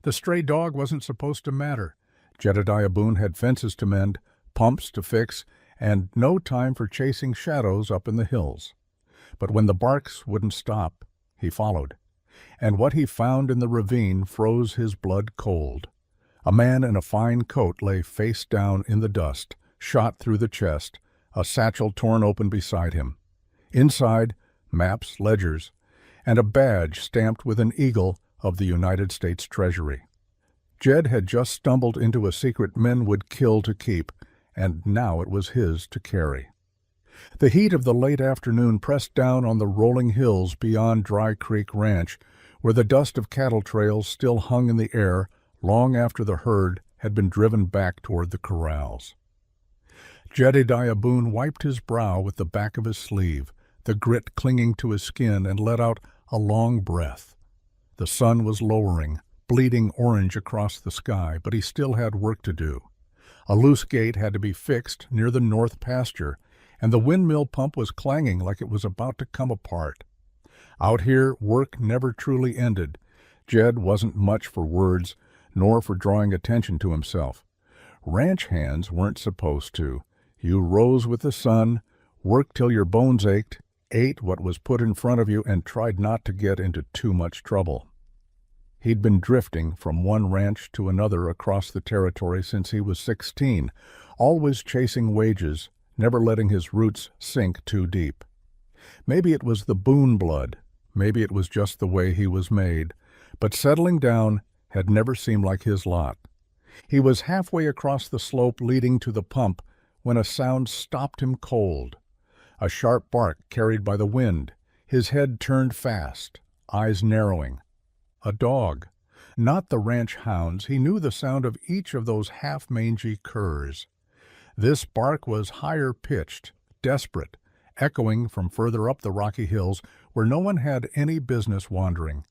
The stray dog wasn't supposed to matter. Jedediah Boone had fences to mend, pumps to fix, and no time for chasing shadows up in the hills. But when the barks wouldn't stop, he followed. And what he found in the ravine froze his blood cold. A man in a fine coat lay face down in the dust, shot through the chest, a satchel torn open beside him. Inside, maps, ledgers, and a badge stamped with an eagle of the United States Treasury. Jed had just stumbled into a secret men would kill to keep, and now it was his to carry. The heat of the late afternoon pressed down on the rolling hills beyond Dry Creek Ranch, where the dust of cattle trails still hung in the air long after the herd had been driven back toward the corrals. Jedediah Boone wiped his brow with the back of his sleeve, the grit clinging to his skin, and let out a long breath. The sun was lowering, bleeding orange across the sky, but he still had work to do. A loose gate had to be fixed near the north pasture, and the windmill pump was clanging like it was about to come apart. Out here, work never truly ended. Jed wasn't much for words, nor for drawing attention to himself. Ranch hands weren't supposed to. You rose with the sun, worked till your bones ached, ate what was put in front of you, and tried not to get into too much trouble. He'd been drifting from one ranch to another across the territory since he was 16, always chasing wages, never letting his roots sink too deep. Maybe it was the Boone blood, maybe it was just the way he was made, but settling down had never seemed like his lot. He was halfway across the slope leading to the pump when a sound stopped him cold. A sharp bark carried by the wind, his head turned fast, eyes narrowing. A dog. Not the ranch hounds. He knew the sound of each of those half-mangy curs. This bark was higher-pitched, desperate, echoing from further up the rocky hills where no one had any business wandering.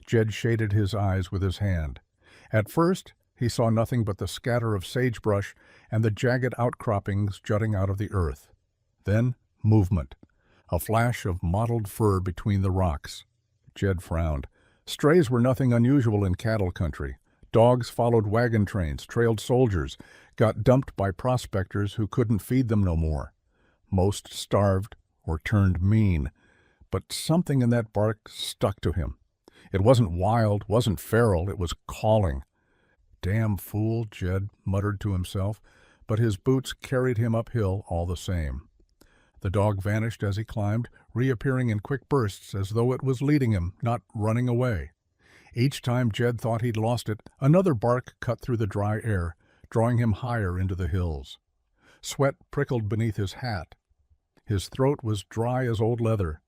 Jed shaded his eyes with his hand. At first, he saw nothing but the scatter of sagebrush and the jagged outcroppings jutting out of the earth. Then, movement. A flash of mottled fur between the rocks. Jed frowned. Strays were nothing unusual in cattle country. Dogs followed wagon trains, trailed soldiers, got dumped by prospectors who couldn't feed them no more. Most starved or turned mean, but something in that bark stuck to him. It wasn't wild, wasn't feral, it was calling. Damn fool, Jed muttered to himself, but his boots carried him uphill all the same. The dog vanished as he climbed, reappearing in quick bursts as though it was leading him, not running away. Each time Jed thought he'd lost it, another bark cut through the dry air, drawing him higher into the hills. Sweat prickled beneath his hat. His throat was dry as old leather.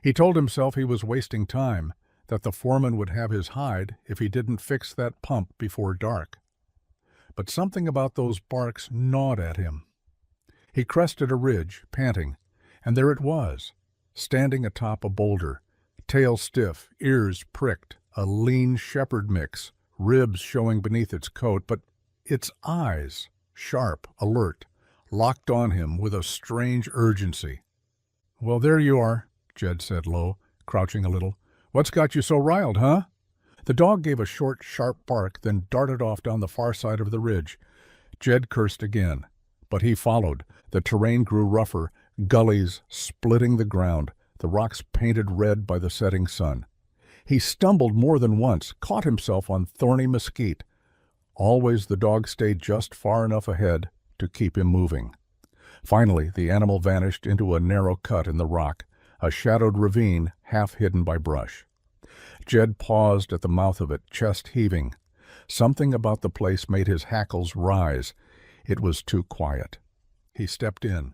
He told himself he was wasting time, that the foreman would have his hide if he didn't fix that pump before dark. But something about those barks gnawed at him. He crested a ridge, panting, and there it was, standing atop a boulder, tail stiff, ears pricked, a lean shepherd mix, ribs showing beneath its coat, but its eyes, sharp, alert, locked on him with a strange urgency. "Well, there you are," Jed said low, crouching a little. "What's got you so riled, huh?" The dog gave a short, sharp bark, then darted off down the far side of the ridge. Jed cursed again, but he followed. The terrain grew rougher, gullies splitting the ground, the rocks painted red by the setting sun. He stumbled more than once, caught himself on thorny mesquite. Always the dog stayed just far enough ahead to keep him moving. Finally, the animal vanished into a narrow cut in the rock, a shadowed ravine half hidden by brush. Jed paused at the mouth of it, chest heaving. Something about the place made his hackles rise. It was too quiet. He stepped in.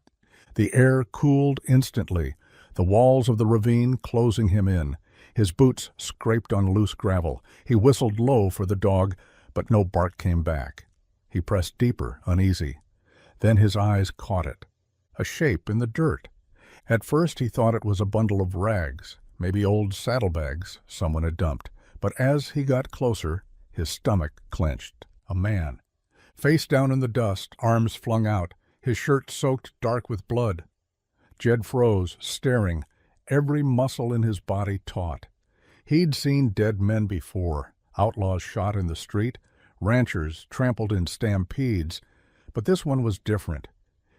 The air cooled instantly, the walls of the ravine closing him in. His boots scraped on loose gravel. He whistled low for the dog, but no bark came back. He pressed deeper, uneasy. Then his eyes caught it. A shape in the dirt. At first he thought it was a bundle of rags, maybe old saddlebags someone had dumped. But as he got closer, his stomach clenched. A man. Face down in the dust, arms flung out, his shirt soaked dark with blood. Jed froze, staring, every muscle in his body taut. He'd seen dead men before, Outlaws shot in the street, ranchers trampled in stampedes, but this one was different.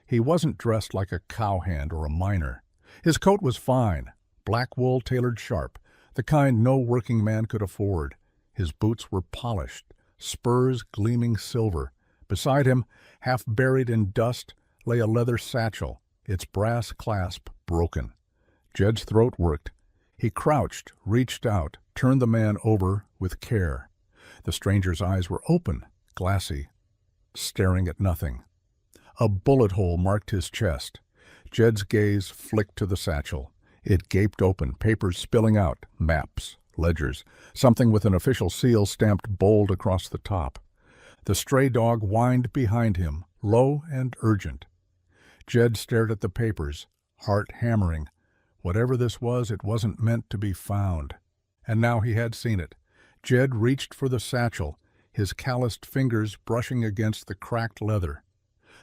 He wasn't dressed like a cowhand or a miner. His coat was fine, black wool tailored sharp, the kind no working man could afford. His boots were polished, spurs gleaming silver. Beside him, half buried in dust, lay a leather satchel, its brass clasp broken. Jed's throat worked. He crouched, reached out, turned the man over with care. The stranger's eyes were open, glassy, staring at nothing. A bullet hole marked his chest. Jed's gaze flicked to the satchel. It gaped open, papers spilling out, maps, ledgers, something with an official seal stamped bold across the top. The stray dog whined behind him, low and urgent. Jed stared at the papers, heart hammering. Whatever this was, it wasn't meant to be found. And now he had seen it. Jed reached for the satchel, his calloused fingers brushing against the cracked leather.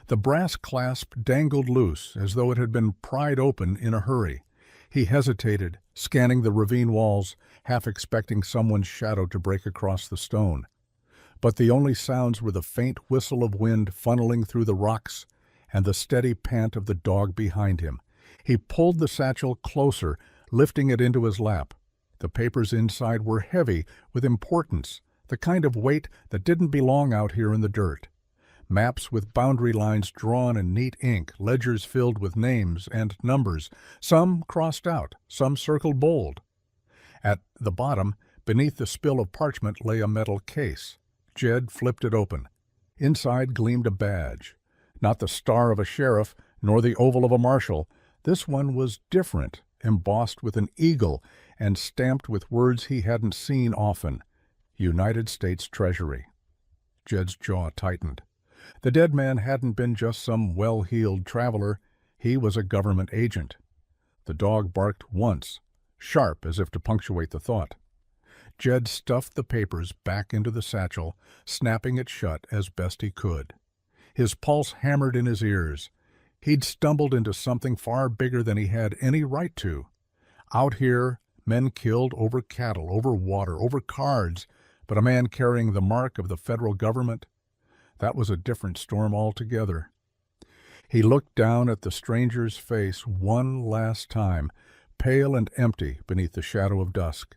The brass clasp dangled loose, as though it had been pried open in a hurry. He hesitated, scanning the ravine walls, half expecting someone's shadow to break across the stone. But the only sounds were the faint whistle of wind funneling through the rocks and the steady pant of the dog behind him. He pulled the satchel closer, lifting it into his lap. The papers inside were heavy with importance, the kind of weight that didn't belong out here in the dirt. Maps with boundary lines drawn in neat ink, ledgers filled with names and numbers, some crossed out, some circled bold. At the bottom, beneath the spill of parchment, lay a metal case. Jed flipped it open. Inside gleamed a badge. Not the star of a sheriff, nor the oval of a marshal. This one was different, embossed with an eagle and stamped with words he hadn't seen often. United States Treasury. Jed's jaw tightened. The dead man hadn't been just some well-heeled traveler. He was a government agent. The dog barked once, sharp as if to punctuate the thought. Jed stuffed the papers back into the satchel, snapping it shut as best he could. His pulse hammered in his ears. He'd stumbled into something far bigger than he had any right to. Out here, men killed over cattle, over water, over cards, but a man carrying the mark of the federal government? That was a different storm altogether. He looked down at the stranger's face one last time, pale and empty beneath the shadow of dusk.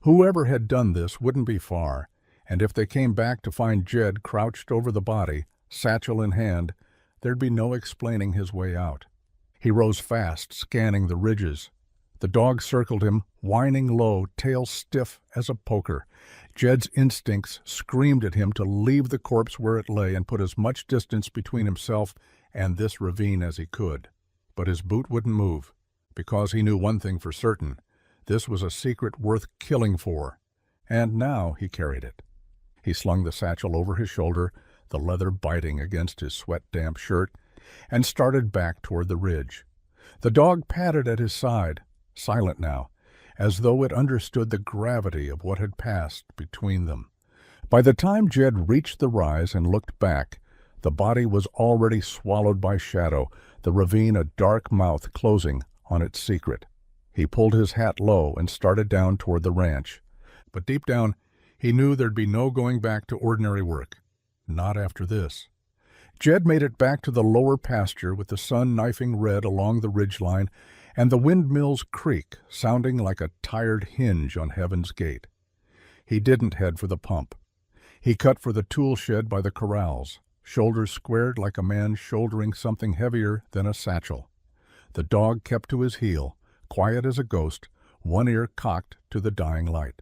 Whoever had done this wouldn't be far, and if they came back to find Jed crouched over the body, satchel in hand, there'd be no explaining his way out. He rose fast, scanning the ridges. The dog circled him, whining low, tail stiff as a poker. Jed's instincts screamed at him to leave the corpse where it lay and put as much distance between himself and this ravine as he could. But his boot wouldn't move, because he knew one thing for certain. This was a secret worth killing for, and now he carried it. He slung the satchel over his shoulder, the leather biting against his sweat-damp shirt, and started back toward the ridge. The dog padded at his side, silent now, as though it understood the gravity of what had passed between them. By the time Jed reached the rise and looked back, the body was already swallowed by shadow, the ravine a dark mouth closing on its secret. He pulled his hat low and started down toward the ranch. But deep down, he knew there'd be no going back to ordinary work. Not after this. Jed made it back to the lower pasture with the sun knifing red along the ridgeline and the windmill's creak sounding like a tired hinge on heaven's gate. He didn't head for the pump. He cut for the tool shed by the corrals, shoulders squared like a man shouldering something heavier than a satchel. The dog kept to his heel, quiet as a ghost, one ear cocked to the dying light.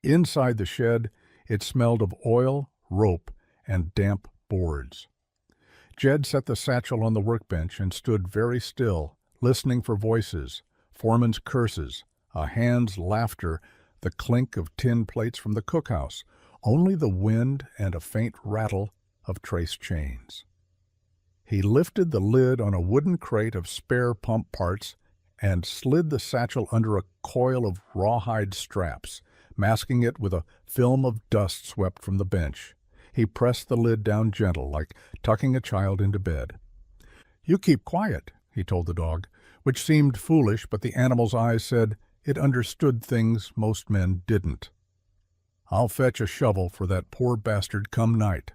Inside the shed, it smelled of oil, rope, and damp boards. Jed set the satchel on the workbench and stood very still, listening for voices, foreman's curses, a hand's laughter, the clink of tin plates from the cookhouse, only the wind and a faint rattle of traced chains. He lifted the lid on a wooden crate of spare pump parts and slid the satchel under a coil of rawhide straps, masking it with a film of dust swept from the bench. He pressed the lid down gentle, like tucking a child into bed. "You keep quiet," he told the dog, which seemed foolish, but the animal's eyes said it understood things most men didn't. I'll fetch a shovel for that poor bastard come night."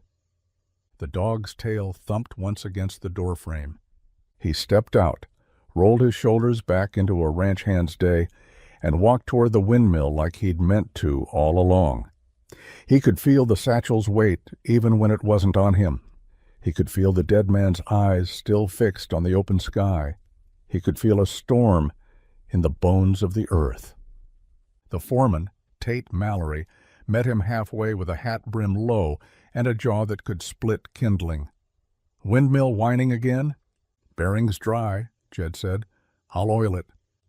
The dog's tail thumped once against the doorframe. He stepped out, rolled his shoulders back into a ranch hand's day, and walked toward the windmill like he'd meant to all along. He could feel the satchel's weight even when it wasn't on him. He could feel the dead man's eyes still fixed on the open sky. He could feel a storm in the bones of the earth. The foreman, Tate Mallory, met him halfway with a hat brim low and a jaw that could split kindling. "Windmill whining again?" "Bearings dry," Jed said. "I'll oil it."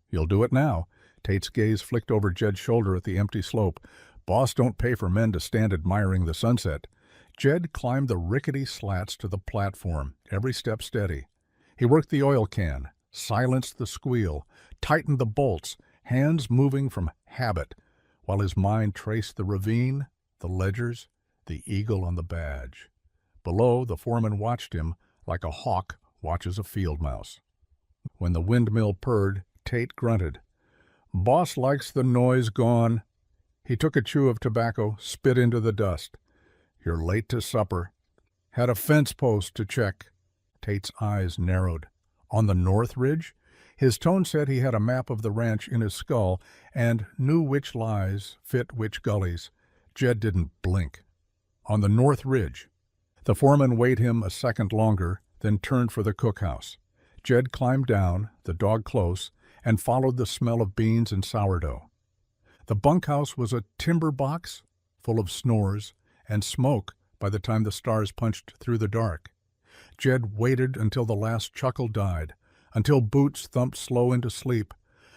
"You'll do it now." Tate's gaze flicked over Jed's shoulder at the empty slope. "Boss don't pay for men to stand admiring the sunset." Jed climbed the rickety slats to the platform, every step steady. He worked the oil can, silenced the squeal, tightened the bolts, hands moving from habit, while his mind traced the ravine, the ledgers, the eagle on the badge. Below, the foreman watched him like a hawk watches a field mouse. When the windmill purred, Tate grunted. "Boss likes the noise gone." He took a chew of tobacco, spit into the dust. "You're late to supper." "Had a fence post to check." Tate's eyes narrowed. "On the north ridge?" His tone said he had a map of the ranch in his skull and knew which lies fit which gullies. Jed didn't blink. "On the north ridge." The foreman weighed him a second longer, then turned for the cookhouse. Jed climbed down, the dog close, and followed the smell of beans and sourdough. The bunkhouse was a timber box, full of snores and smoke by the time the stars punched through the dark. Jed waited until the last chuckle died, until boots thumped slow into sleep,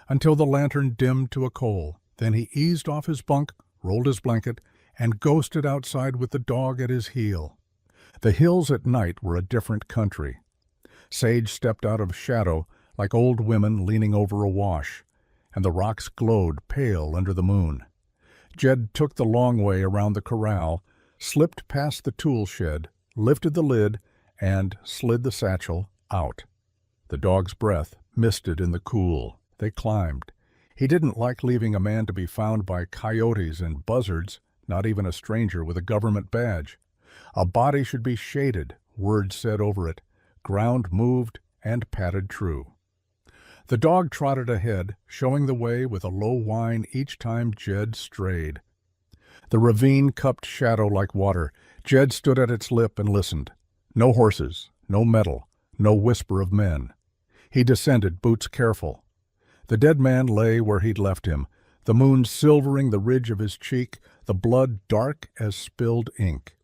until the lantern dimmed to a coal. Then he eased off his bunk, rolled his blanket, and ghosted outside with the dog at his heel. The hills at night were a different country. Sage stepped out of shadow like old women leaning over a wash, and the rocks glowed pale under the moon. Jed took the long way around the corral, slipped past the tool shed, lifted the lid, and slid the satchel out. The dog's breath misted in the cool. They climbed. He didn't like leaving a man to be found by coyotes and buzzards, not even a stranger with a government badge. A body should be shaded, words said over it. Ground moved and padded true. The dog trotted ahead, showing the way with a low whine each time Jed strayed. The ravine cupped shadow like water. Jed stood at its lip and listened. No horses, no metal, no whisper of men. He descended, boots careful. The dead man lay where he'd left him, the moon silvering the ridge of his cheek, the blood dark as spilled ink.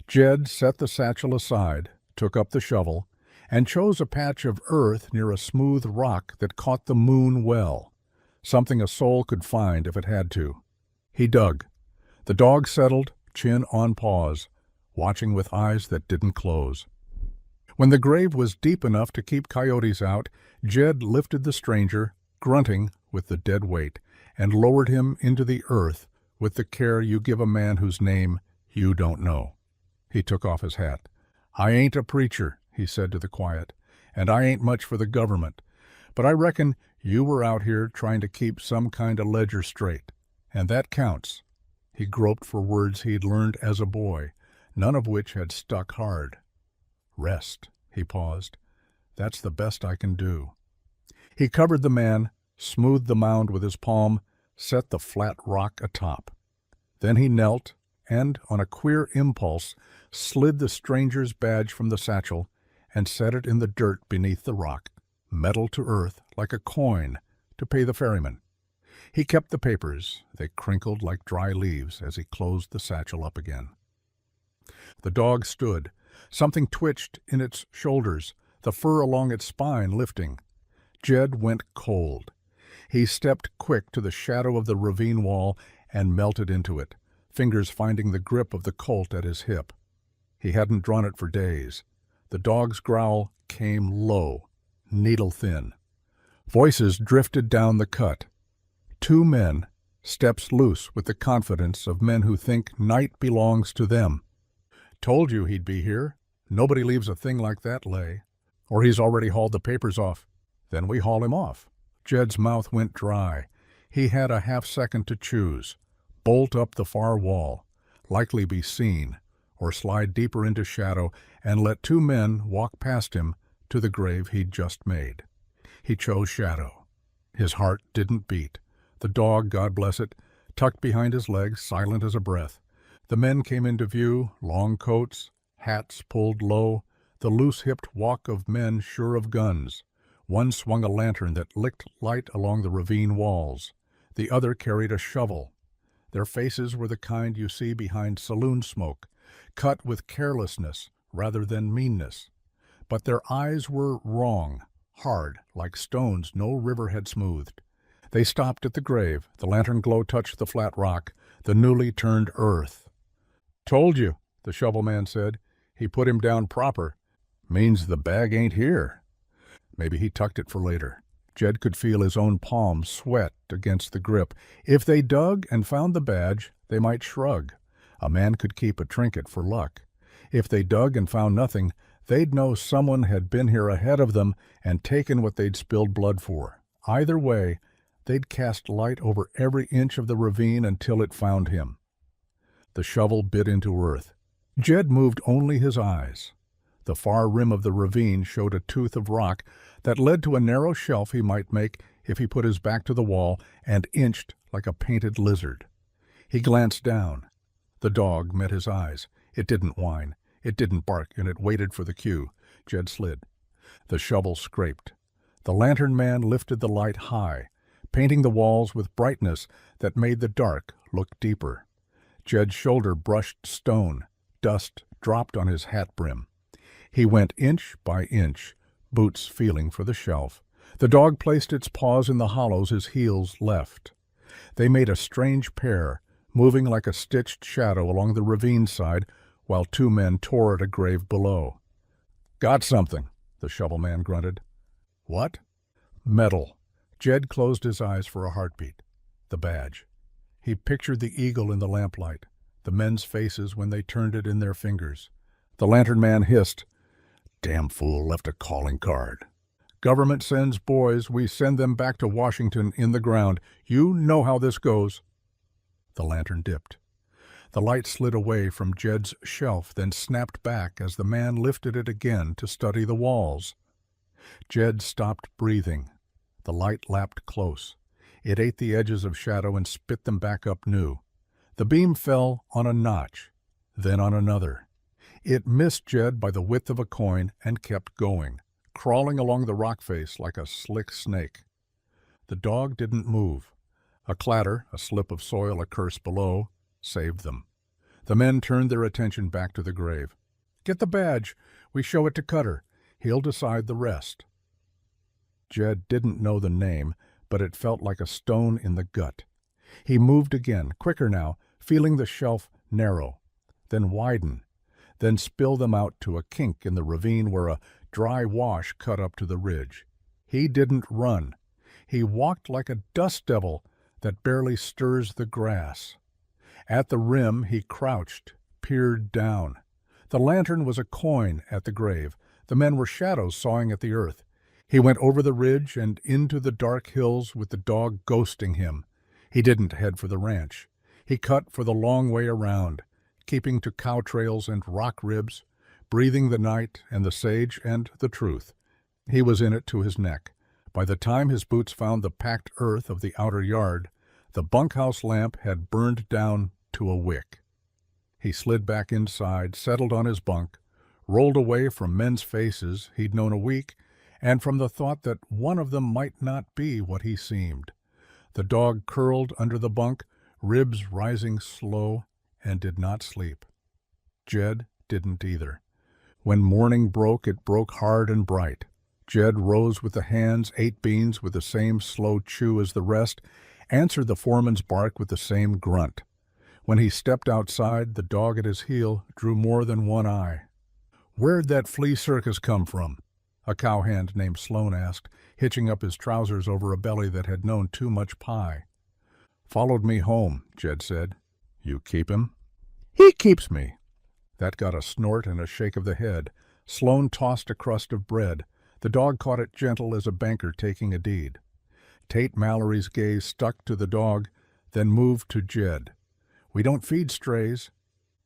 Jed set the satchel aside, took up the shovel, and chose a patch of earth near a smooth rock that caught the moon well, something a soul could find if it had to. He dug. The dog settled, chin on paws, watching with eyes that didn't close. When the grave was deep enough to keep coyotes out, Jed lifted the stranger, grunting with the dead weight, and lowered him into the earth with the care you give a man whose name you don't know. He took off his hat. "I ain't a preacher," he said to the quiet, "and I ain't much for the government, but I reckon you were out here trying to keep some kind of ledger straight, and that counts." He groped for words he'd learned as a boy, none of which had stuck hard. "Rest," he paused. "That's the best I can do." He covered the man, smoothed the mound with his palm, set the flat rock atop. Then he knelt and, on a queer impulse, slid the stranger's badge from the satchel and set it in the dirt beneath the rock, metal to earth like a coin, to pay the ferryman. He kept the papers. They crinkled like dry leaves as he closed the satchel up again. The dog stood. Something twitched in its shoulders, the fur along its spine lifting. Jed went cold. He stepped quick to the shadow of the ravine wall and melted into it, fingers finding the grip of the Colt at his hip. He hadn't drawn it for days. The dog's growl came low, needle-thin. Voices drifted down the cut. Two men, steps loose with the confidence of men who think night belongs to them. "Told you he'd be here. Nobody leaves a thing like that lay. Or he's already hauled the papers off. Then we haul him off." Jed's mouth went dry. He had a half-second to choose. bolt up the far wall, likely be seen, or slide deeper into shadow and let two men walk past him to the grave he'd just made. He chose shadow. His heart didn't beat. The dog, God bless it, tucked behind his legs, silent as a breath. The men came into view, long coats, hats pulled low, the loose-hipped walk of men sure of guns. One swung a lantern that licked light along the ravine walls. The other carried a shovel. Their faces were the kind you see behind saloon smoke, cut with carelessness rather than meanness. But their eyes were wrong, hard, like stones no river had smoothed. They stopped at the grave. The lantern glow touched the flat rock, the newly turned earth. "Told you," the shovel man said. "He put him down proper. Means the bag ain't here." Maybe he tucked it for later. Jed could feel his own palms sweat against the grip. If they dug and found the badge, they might shrug. A man could keep a trinket for luck. If they dug and found nothing, they'd know someone had been here ahead of them and taken what they'd spilled blood for. Either way, they'd cast light over every inch of the ravine until it found him. The shovel bit into earth. Jed moved only his eyes. The far rim of the ravine showed a tooth of rock that led to a narrow shelf he might make if he put his back to the wall and inched like a painted lizard. He glanced down. The dog met his eyes. It didn't whine. It didn't bark, and it waited for the cue. Jed slid. The shovel scraped. The lantern man lifted the light high, painting the walls with brightness that made the dark look deeper. Jed's shoulder brushed stone. Dust dropped on his hat brim. He went inch by inch, boots feeling for the shelf. The dog placed its paws in the hollows his heels left. They made a strange pair, moving like a stitched shadow along the ravine side while two men tore at a grave below. "Got something," the shovel man grunted. "What?" "Metal." Jed closed his eyes for a heartbeat. The badge. He pictured the eagle in the lamplight, the men's faces when they turned it in their fingers. The lantern man hissed, "Damn fool left a calling card. Government sends boys, we send them back to Washington in the ground. You know how this goes." The lantern dipped. The light slid away from Jed's shelf, then snapped back as the man lifted it again to study the walls. Jed stopped breathing. The light lapped close. It ate the edges of shadow and spit them back up new. The beam fell on a notch, then on another. It missed Jed by the width of a coin and kept going, crawling along the rock face like a slick snake. The dog didn't move. A clatter, a slip of soil, a curse below, saved them. The men turned their attention back to the grave. "Get the badge. We show it to Cutter. He'll decide the rest." Jed didn't know the name, but it felt like a stone in the gut. He moved again, quicker now, feeling the shelf narrow, then widen, then spill them out to a kink in the ravine where a dry wash cut up to the ridge. He didn't run. He walked like a dust devil that barely stirs the grass. At the rim he crouched, peered down. The lantern was a coin at the grave. The men were shadows sawing at the earth. He went over the ridge and into the dark hills with the dog ghosting him. He didn't head for the ranch. He cut for the long way around, keeping to cow trails and rock ribs, breathing the night and the sage and the truth. He was in it to his neck. By the time his boots found the packed earth of the outer yard, the bunkhouse lamp had burned down to a wick. He slid back inside, settled on his bunk, rolled away from men's faces he'd known a week, and from the thought that one of them might not be what he seemed. The dog curled under the bunk, ribs rising slow, and did not sleep. Jed didn't either. When morning broke, it broke hard and bright. Jed rose with the hands, ate beans with the same slow chew as the rest, answered the foreman's bark with the same grunt. When he stepped outside, the dog at his heel drew more than one eye. "Where'd that flea circus come from?" a cowhand named Sloan asked, hitching up his trousers over a belly that had known too much pie. "Followed me home," Jed said. "You keep him?" "He keeps me." That got a snort and a shake of the head. Sloan tossed a crust of bread. The dog caught it gentle as a banker taking a deed. Tate Mallory's gaze stuck to the dog, then moved to Jed. We don't feed strays."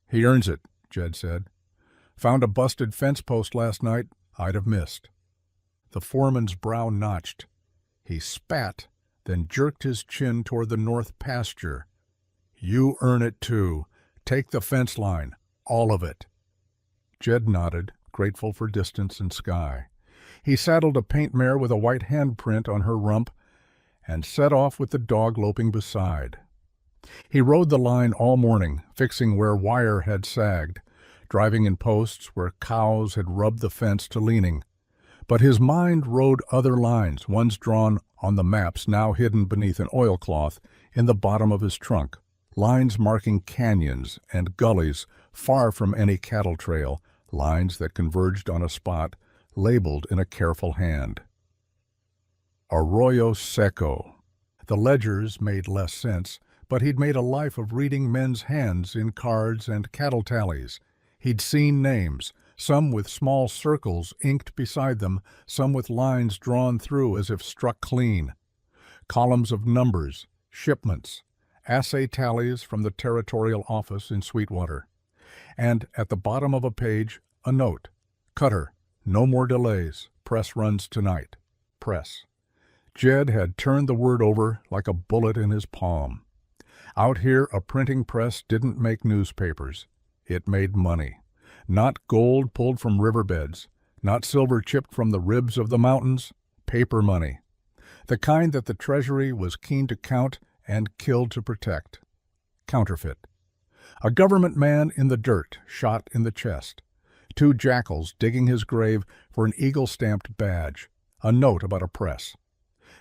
"He earns it," Jed said. "Found a busted fence post last night. I'd have missed." The foreman's brow notched. He spat, then jerked his chin toward the north pasture. "You earn it too. Take the fence line. All of it." Jed nodded, grateful for distance and sky. He saddled a paint mare with a white handprint on her rump and set off with the dog loping beside. He rode the line all morning, fixing where wire had sagged, driving in posts where cows had rubbed the fence to leaning. But his mind rode other lines, ones drawn on the maps now hidden beneath an oilcloth in the bottom of his trunk, lines marking canyons and gullies far from any cattle trail, lines that converged on a spot labeled in a careful hand. Arroyo Seco. The ledgers made less sense, but he'd made a life of reading men's hands in cards and cattle tallies. He'd seen names, some with small circles inked beside them, some with lines drawn through as if struck clean. Columns of numbers, shipments, assay tallies from the territorial office in Sweetwater. And at the bottom of a page, a note. "Cutter, no more delays. Press runs tonight. Press." Jed had turned the word over like a bullet in his palm. Out here, a printing press didn't make newspapers. It made money. Not gold pulled from riverbeds, not silver chipped from the ribs of the mountains, paper money. The kind that the Treasury was keen to count and kill to protect. Counterfeit. A government man in the dirt, shot in the chest. 2 jackals digging his grave for an eagle-stamped badge. A note about a press.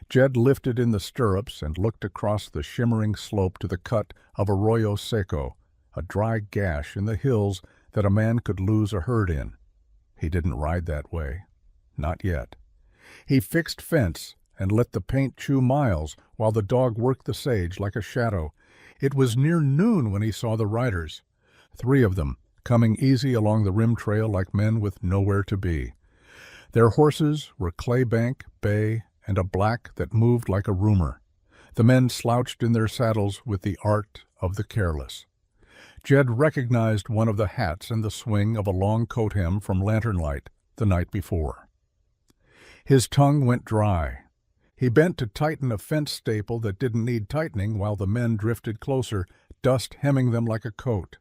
Jed lifted in the stirrups and looked across the shimmering slope to the cut of Arroyo Seco, a dry gash in the hills that a man could lose a herd in. He didn't ride that way. Not yet. He fixed fence and let the paint chew miles while the dog worked the sage like a shadow. It was near noon when he saw the riders. 3 of them, coming easy along the rim trail like men with nowhere to be. Their horses were Claybank, Bay, and a black that moved like a rumor. The men slouched in their saddles with the art of the careless. Jed recognized one of the hats and the swing of a long coat hem from lantern light the night before. His tongue went dry. He bent to tighten a fence staple that didn't need tightening while the men drifted closer, dust hemming them like a coat.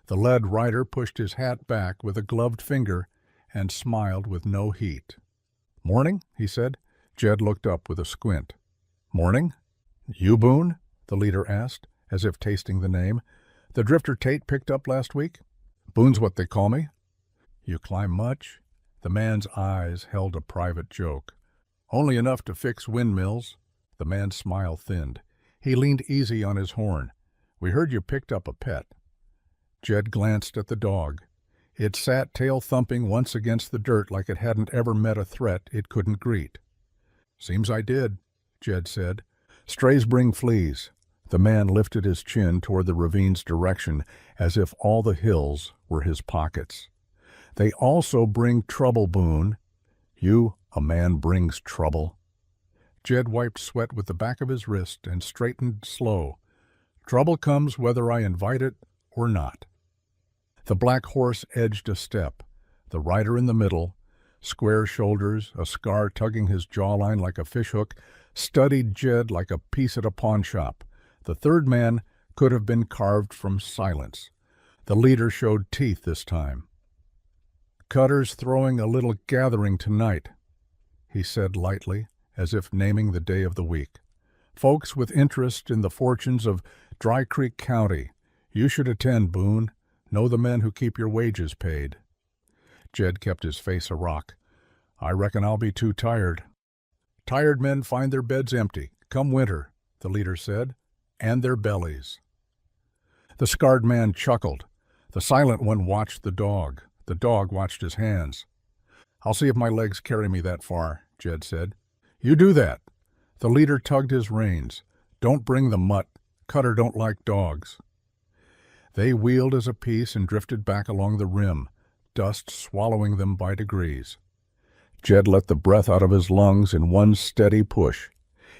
The lead rider pushed his hat back with a gloved finger and smiled with no heat. "Morning," he said. Jed looked up with a squint. "Morning? You Boone?" the leader asked, as if tasting the name. "The drifter Tate picked up last week?" "Boone's what they call me." "You climb much?" The man's eyes held a private joke. "Only enough to fix windmills." The man's smile thinned. He leaned easy on his horn. "We heard you picked up a pet." Jed glanced at the dog. It sat tail-thumping once against the dirt like it hadn't ever met a threat it couldn't greet. "Seems I did," Jed said. "Strays bring fleas." The man lifted his chin toward the ravine's direction as if all the hills were his pockets. "They also bring trouble, Boone." A man brings trouble." Jed wiped sweat with the back of his wrist and straightened slow. "Trouble comes whether I invite it or not." The black horse edged a step. The rider in the middle, square shoulders, a scar tugging his jawline like a fishhook, studied Jed like a piece at a pawnshop. The third man could have been carved from silence. The leader showed teeth this time. "Cutter's throwing a little gathering tonight," he said lightly, as if naming the day of the week. "Folks with interest in the fortunes of Dry Creek County. You should attend, Boone. Know the men who keep your wages paid." Jed kept his face a rock. "I reckon I'll be too tired." "Tired men find their beds empty, come winter," the leader said, "and their bellies." The scarred man chuckled. The silent one watched the dog. The dog watched his hands. "I'll see if my legs carry me that far," Jed said. "You do that." The leader tugged his reins. "Don't bring the mutt. Cutter don't like dogs." They wheeled as a piece and drifted back along the rim, dust swallowing them by degrees. Jed let the breath out of his lungs in one steady push.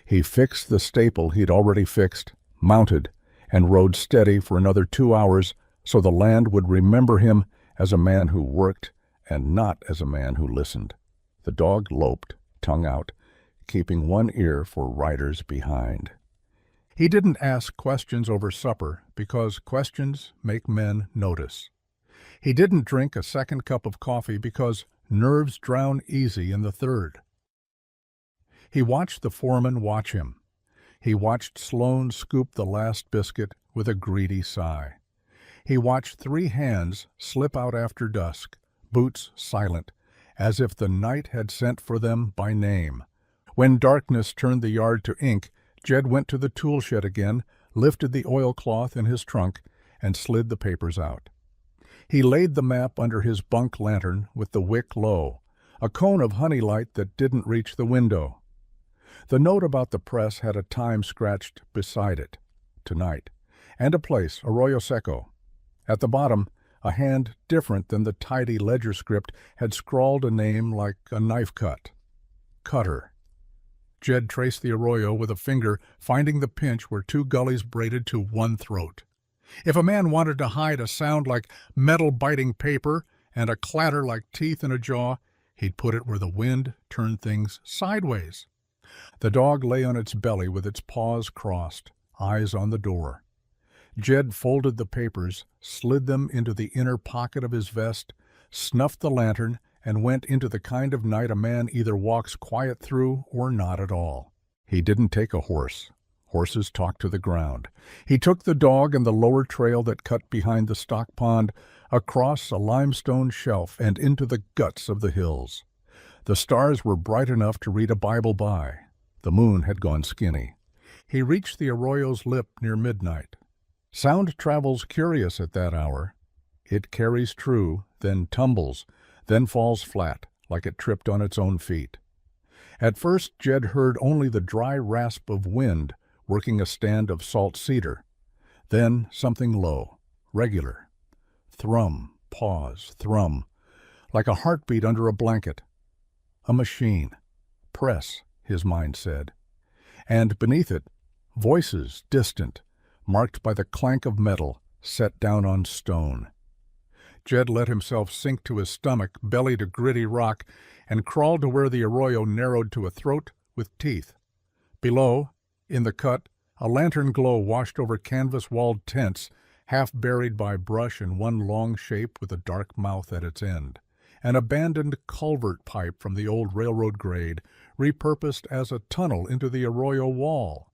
He fixed the staple he'd already fixed, mounted, and rode steady for another 2 hours so the land would remember him as a man who worked and not as a man who listened. The dog loped, tongue out, keeping one ear for riders behind. He didn't ask questions over supper because questions make men notice. He didn't drink a second cup of coffee because nerves drown easy in the third. He watched the foreman watch him. He watched Sloan scoop the last biscuit with a greedy sigh. He watched 3 hands slip out after dusk, boots silent, as if the night had sent for them by name. When darkness turned the yard to ink, Jed went to the tool shed again, lifted the oilcloth in his trunk, and slid the papers out. He laid the map under his bunk lantern with the wick low, a cone of honey light that didn't reach the window. The note about the press had a time scratched beside it, tonight, and a place, Arroyo Seco. At the bottom, a hand different than the tidy ledger script had scrawled a name like a knife cut. Cutter. Jed traced the arroyo with a finger, finding the pinch where 2 gullies braided to one throat. If a man wanted to hide a sound like metal biting paper and a clatter like teeth in a jaw, he'd put it where the wind turned things sideways. The dog lay on its belly with its paws crossed, eyes on the door. Jed folded the papers, slid them into the inner pocket of his vest, snuffed the lantern, and went into the kind of night a man either walks quiet through or not at all. He didn't take a horse. Horses talk to the ground. He took the dog and the lower trail that cut behind the stock pond, across a limestone shelf and into the guts of the hills. The stars were bright enough to read a Bible by. The moon had gone skinny. He reached the arroyo's lip near midnight. Sound travels curious at that hour. It carries true, then tumbles, then falls flat, like it tripped on its own feet. At first Jed heard only the dry rasp of wind working a stand of salt cedar. Then something low, regular. Thrum, pause, thrum, like a heartbeat under a blanket. A machine. Press, his mind said. And beneath it, voices distant, marked by the clank of metal set down on stone. Jed let himself sink to his stomach, belly to gritty rock, and crawled to where the arroyo narrowed to a throat with teeth. Below, in the cut, a lantern glow washed over canvas-walled tents, half buried by brush in one long shape with a dark mouth at its end. An abandoned culvert pipe from the old railroad grade, repurposed as a tunnel into the arroyo wall.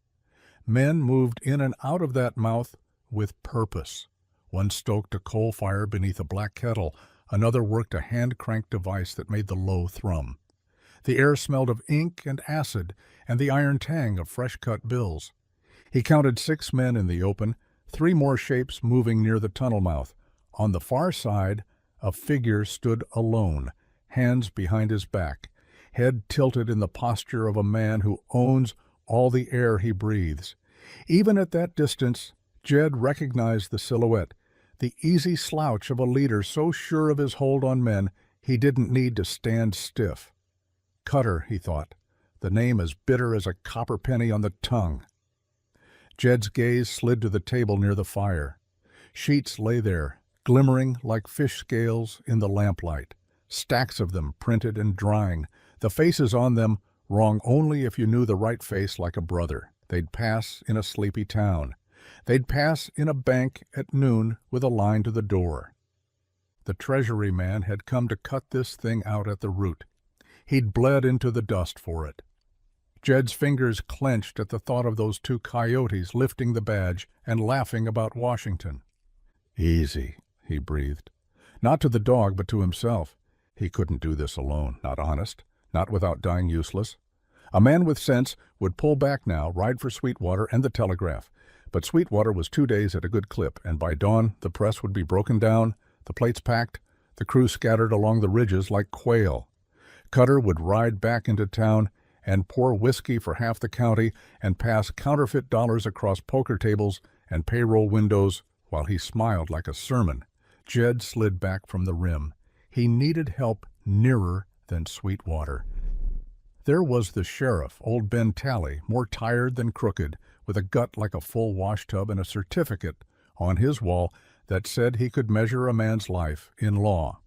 Men moved in and out of that mouth with purpose. One stoked a coal fire beneath a black kettle, another worked a hand-cranked device that made the low thrum. The air smelled of ink and acid and the iron tang of fresh-cut bills. He counted 6 men in the open, 3 more shapes moving near the tunnel mouth. On the far side, a figure stood alone, hands behind his back, head tilted in the posture of a man who owns all the air he breathes. Even at that distance, Jed recognized the silhouette, the easy slouch of a leader so sure of his hold on men he didn't need to stand stiff. Cutter, he thought, the name as bitter as a copper penny on the tongue. Jed's gaze slid to the table near the fire. Sheets lay there, glimmering like fish scales in the lamplight, stacks of them printed and drying, the faces on them wrong only if you knew the right face like a brother. They'd pass in a sleepy town. They'd pass in a bank at noon with a line to the door. The Treasury man had come to cut this thing out at the root. He'd bled into the dust for it. Jed's fingers clenched at the thought of those 2 coyotes lifting the badge and laughing about Washington. Easy, he breathed. Not to the dog, but to himself. He couldn't do this alone, not honest, not without dying useless. A man with sense would pull back now, ride for Sweetwater and the Telegraph. But Sweetwater was 2 days at a good clip, and by dawn the press would be broken down, the plates packed, the crew scattered along the ridges like quail. Cutter would ride back into town and pour whiskey for half the county and pass counterfeit dollars across poker tables and payroll windows while he smiled like a sermon. Jed slid back from the rim. He needed help nearer than Sweetwater. There was the sheriff, old Ben Talley, more tired than crooked, with a gut like a full washtub and a certificate on his wall that said he could measure a man's life in law.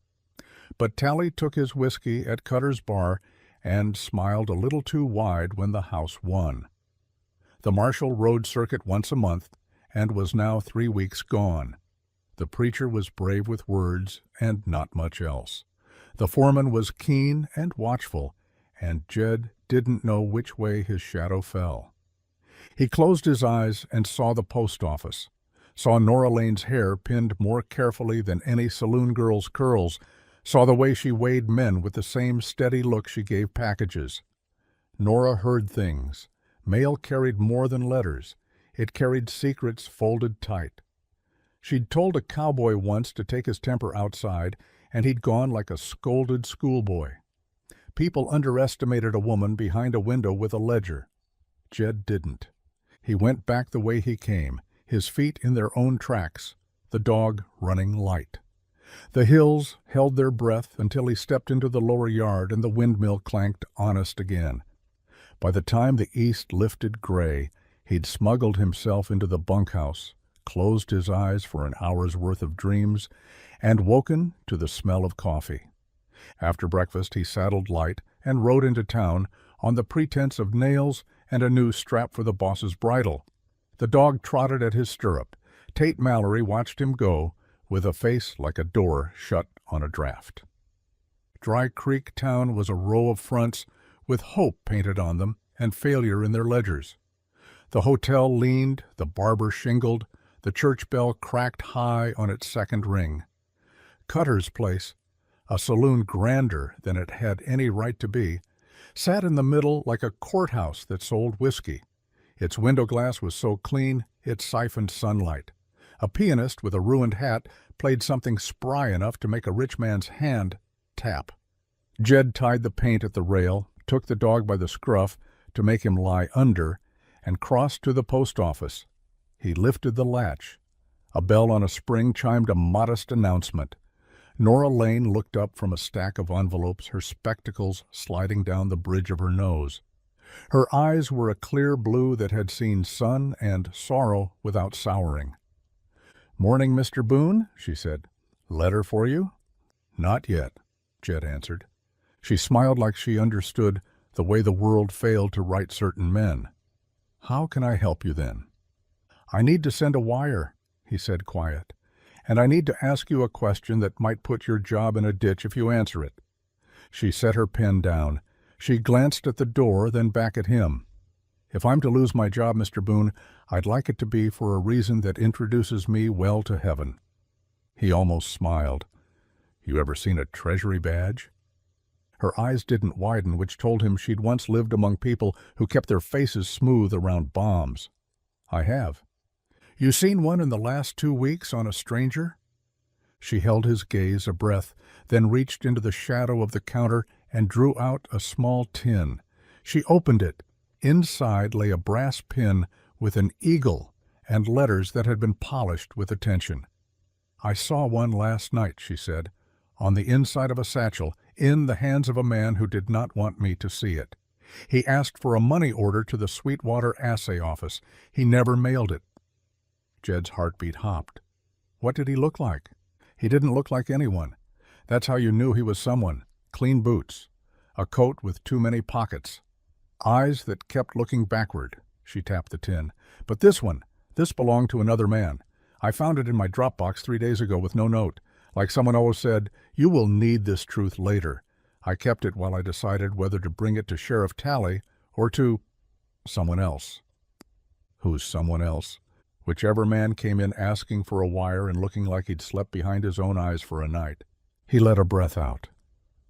But Tally took his whiskey at Cutter's bar and smiled a little too wide when the house won. The marshal rode circuit once a month and was now 3 weeks gone. The preacher was brave with words and not much else. The foreman was keen and watchful, and Jed didn't know which way his shadow fell. He closed his eyes and saw the post office, saw Nora Lane's hair pinned more carefully than any saloon girl's curls, saw the way she weighed men with the same steady look she gave packages. Nora heard things. Mail carried more than letters. It carried secrets folded tight. She'd told a cowboy once to take his temper outside, and he'd gone like a scolded schoolboy. People underestimated a woman behind a window with a ledger. Jed didn't. He went back the way he came, his feet in their own tracks, the dog running light. The hills held their breath until he stepped into the lower yard and the windmill clanked honest again. By the time the east lifted gray, he'd smuggled himself into the bunkhouse, closed his eyes for an hour's worth of dreams, and woken to the smell of coffee. After breakfast he saddled Light and rode into town on the pretense of nails and a new strap for the boss's bridle. The dog trotted at his stirrup. Tate Mallory watched him go, with a face like a door shut on a draft. Dry Creek Town was a row of fronts with hope painted on them and failure in their ledgers. The hotel leaned, the barber shingled, the church bell cracked high on its second ring. Cutter's place, a saloon grander than it had any right to be, sat in the middle like a courthouse that sold whiskey. Its window glass was so clean it siphoned sunlight. A pianist with a ruined hat played something spry enough to make a rich man's hand tap. Jed tied the paint at the rail, took the dog by the scruff to make him lie under, and crossed to the post office. He lifted the latch. A bell on a spring chimed a modest announcement. Nora Lane looked up from a stack of envelopes, her spectacles sliding down the bridge of her nose. Her eyes were a clear blue that had seen sun and sorrow without souring. "Morning, Mr. Boone," she said. "Letter for you?" "Not yet," Jed answered. She smiled like she understood the way the world failed to right certain men. "How can I help you then?" "I need to send a wire," he said quiet, "and I need to ask you a question that might put your job in a ditch if you answer it." She set her pen down. She glanced at the door, then back at him. "If I'm to lose my job, Mr. Boone, I'd like it to be for a reason that introduces me well to heaven." He almost smiled. "You ever seen a Treasury badge?" Her eyes didn't widen, which told him she'd once lived among people who kept their faces smooth around bombs. "I have." "You seen one in the last 2 weeks on a stranger?" She held his gaze a breath, then reached into the shadow of the counter and drew out a small tin. She opened it. Inside lay a brass pin with an eagle and letters that had been polished with attention. "I saw one last night," she said, "on the inside of a satchel, in the hands of a man who did not want me to see it. He asked for a money order to the Sweetwater Assay Office. He never mailed it." Jed's heartbeat hopped. What did he look like? He didn't look like anyone. That's how you knew he was someone. Clean boots. A coat with too many pockets. Eyes that kept looking backward. She tapped the tin. "But this one, this belonged to another man. I found it in my drop box 3 days ago with no note. Like someone always said, you will need this truth later. I kept it while I decided whether to bring it to Sheriff Tally or to someone else." Who's someone else? Whichever man came in asking for a wire and looking like he'd slept behind his own eyes for a night. He let a breath out.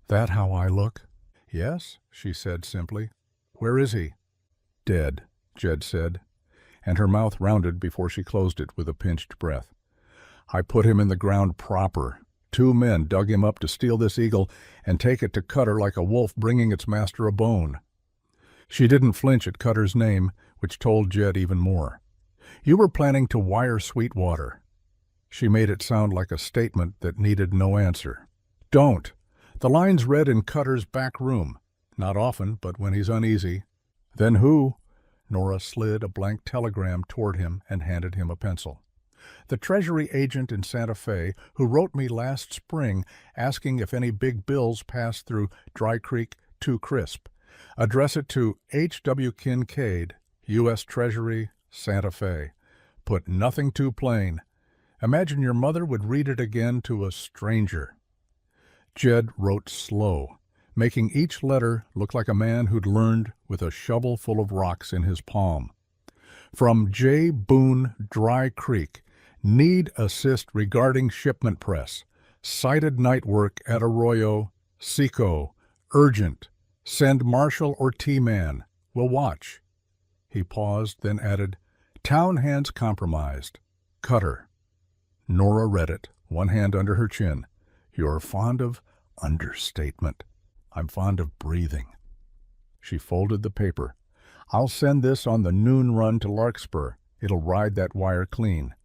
"That how I look?" "Yes," she said simply. "Where is he?" "Dead," Jed said, and her mouth rounded before she closed it with a pinched breath. "I put him in the ground proper. 2 men dug him up to steal this eagle and take it to Cutter like a wolf bringing its master a bone." She didn't flinch at Cutter's name, which told Jed even more. "You were planning to wire Sweetwater." She made it sound like a statement that needed no answer. "Don't. The line's read in Cutter's back room. Not often, but when he's uneasy." "Then who?" Nora slid a blank telegram toward him and handed him a pencil. "The Treasury agent in Santa Fe who wrote me last spring asking if any big bills passed through Dry Creek Too Crisp. Address it to H.W. Kincaid, U.S. Treasury, Santa Fe. Put nothing too plain. Imagine your mother would read it again to a stranger." Jed wrote slow, making each letter look like a man who'd learned with a shovel full of rocks in his palm. "From J. Boone, Dry Creek. Need assist regarding shipment press. Sighted night work at Arroyo. Seco. Urgent. Send Marshall or T-Man. Will watch." He paused, then added, "Town hands compromised. Cutter." Nora read it, one hand under her chin. "You're fond of understatement. I'm fond of breathing." She folded the paper. "I'll send this on the noon run to Larkspur. It'll ride that wire clean."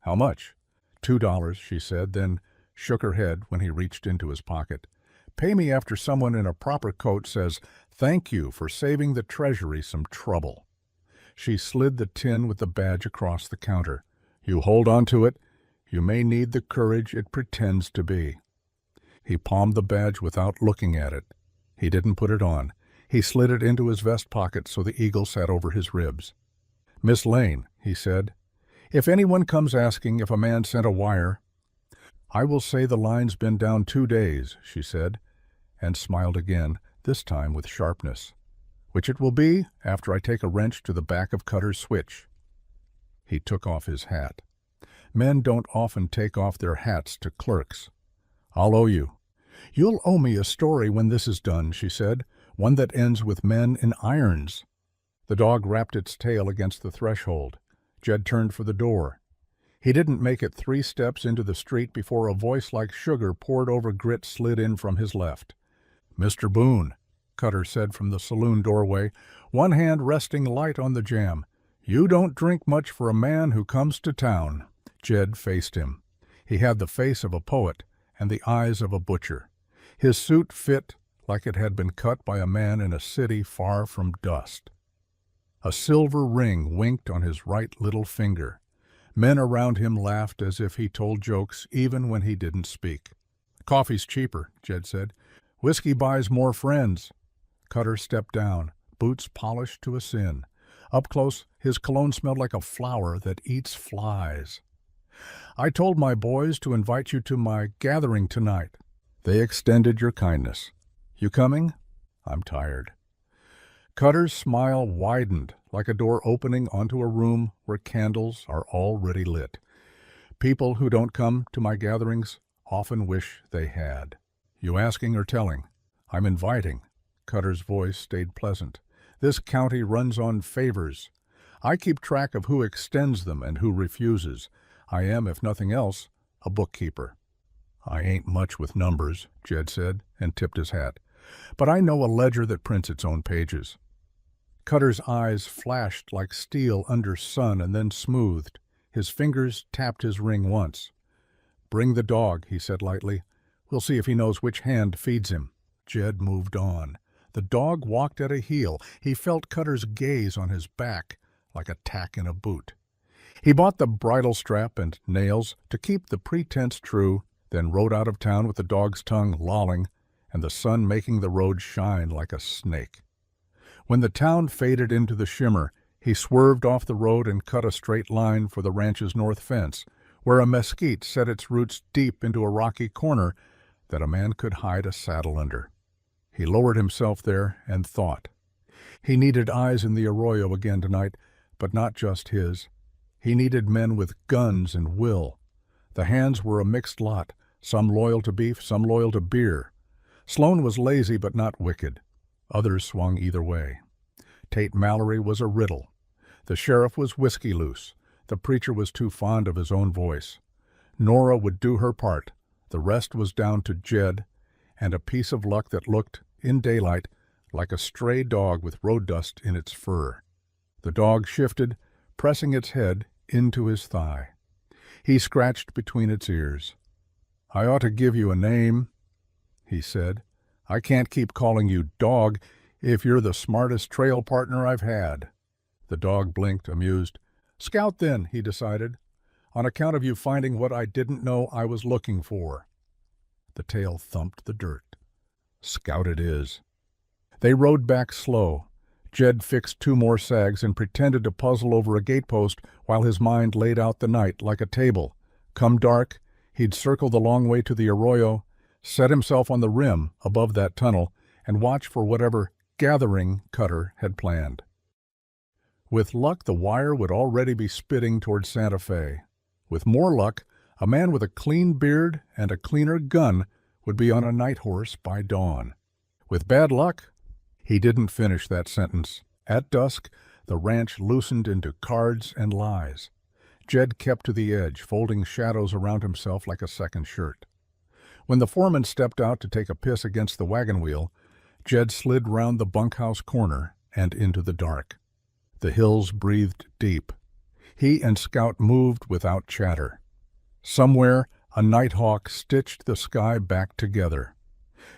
"How much?" $2, she said, then shook her head when he reached into his pocket. "Pay me after someone in a proper coat says, 'Thank you for saving the Treasury some trouble.'" She slid the tin with the badge across the counter. "You hold on to it. You may need the courage it pretends to be." He palmed the badge without looking at it. He didn't put it on. He slid it into his vest pocket so the eagle sat over his ribs. "Miss Lane," he said, "if anyone comes asking if a man sent a wire—" "I will say the line's been down 2 days," she said, and smiled again, this time with sharpness. "Which it will be after I take a wrench to the back of Cutter's switch." He took off his hat. Men don't often take off their hats to clerks. "I'll owe you." "You'll owe me a story when this is done," she said, "one that ends with men in irons." The dog rapped its tail against the threshold. Jed turned for the door. He didn't make it 3 steps into the street before a voice like sugar poured over grit slid in from his left. "Mr. Boone," Cutter said from the saloon doorway, one hand resting light on the jamb, "you don't drink much for a man who comes to town." Jed faced him. He had the face of a poet and the eyes of a butcher. His suit fit like it had been cut by a man in a city far from dust. A silver ring winked on his right little finger. Men around him laughed as if he told jokes even when he didn't speak. "Coffee's cheaper," Jed said. "Whiskey buys more friends." Cutter stepped down, boots polished to a sin. Up close, his cologne smelled like a flower that eats flies. "I told my boys to invite you to my gathering tonight. They extended your kindness. You coming?" "I'm tired." Cutter's smile widened like a door opening onto a room where candles are already lit. "People who don't come to my gatherings often wish they had." "You asking or telling?" "I'm inviting." Cutter's voice stayed pleasant. "This county runs on favors. I keep track of who extends them and who refuses. I am, if nothing else, a bookkeeper." "I ain't much with numbers," Jed said, and tipped his hat. "But I know a ledger that prints its own pages." Cutter's eyes flashed like steel under sun and then smoothed. His fingers tapped his ring once. "Bring the dog," he said lightly. "We'll see if he knows which hand feeds him." Jed moved on. The dog walked at a heel. He felt Cutter's gaze on his back like a tack in a boot. He bought the bridle strap and nails to keep the pretense true, then rode out of town with the dog's tongue lolling and the sun making the road shine like a snake. When the town faded into the shimmer, he swerved off the road and cut a straight line for the ranch's north fence, where a mesquite set its roots deep into a rocky corner that a man could hide a saddle under. He lowered himself there and thought. He needed eyes in the arroyo again tonight, but not just his. He needed men with guns and will. The hands were a mixed lot, some loyal to beef, some loyal to beer. Sloan was lazy but not wicked. Others swung either way. Tate Mallory was a riddle. The sheriff was whiskey loose. The preacher was too fond of his own voice. Nora would do her part. The rest was down to Jed and a piece of luck that looked, in daylight, like a stray dog with road dust in its fur. The dog shifted, pressing its head into his thigh. He scratched between its ears. "I ought to give you a name," he said. "I can't keep calling you Dog if you're the smartest trail partner I've had." The dog blinked, amused. "Scout, then," he decided, "on account of you finding what I didn't know I was looking for." The tail thumped the dirt. "Scout it is." They rode back slow. Jed fixed 2 more sags and pretended to puzzle over a gatepost while his mind laid out the night like a table. Come dark, he'd circle the long way to the arroyo, set himself on the rim above that tunnel, and watch for whatever gathering Cutter had planned. With luck, the wire would already be spitting toward Santa Fe. With more luck, a man with a clean beard and a cleaner gun would be on a night horse by dawn. With bad luck, he didn't finish that sentence. At dusk, the ranch loosened into cards and lies. Jed kept to the edge, folding shadows around himself like a second shirt. When the foreman stepped out to take a piss against the wagon wheel, Jed slid round the bunkhouse corner and into the dark. The hills breathed deep. He and Scout moved without chatter. Somewhere, a nighthawk stitched the sky back together.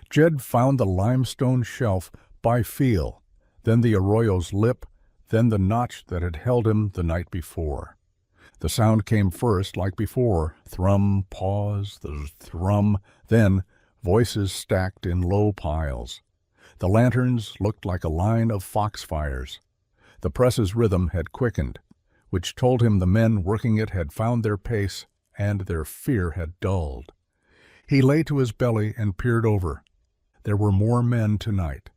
Jed found the limestone shelf by feel, then the arroyo's lip, then the notch that had held him the night before. The sound came first, like before, thrum, pause, the thrum, then voices stacked in low piles. The lanterns looked like a line of foxfires. The press's rhythm had quickened, which told him the men working it had found their pace and their fear had dulled. He lay to his belly and peered over. There were more men tonight.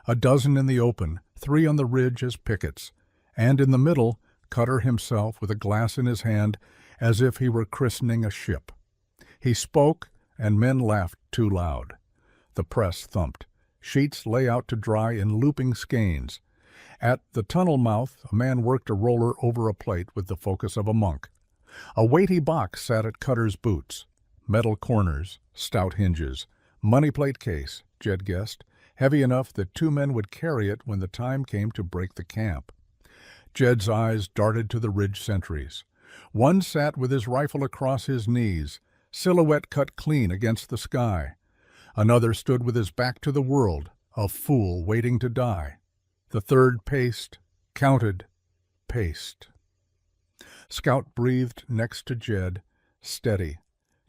A dozen in the open, 3 on the ridge as pickets, and in the middle, Cutter himself with a glass in his hand as if he were christening a ship. He spoke, and men laughed too loud. The press thumped. Sheets lay out to dry in looping skeins. At the tunnel mouth, a man worked a roller over a plate with the focus of a monk. A weighty box sat at Cutter's boots. Metal corners, stout hinges, money plate case, Jed guessed, heavy enough that 2 men would carry it when the time came to break the camp. Jed's eyes darted to the ridge sentries. One sat with his rifle across his knees, silhouette cut clean against the sky. Another stood with his back to the world, a fool waiting to die. The third paced, counted, paced. Scout breathed next to Jed, steady,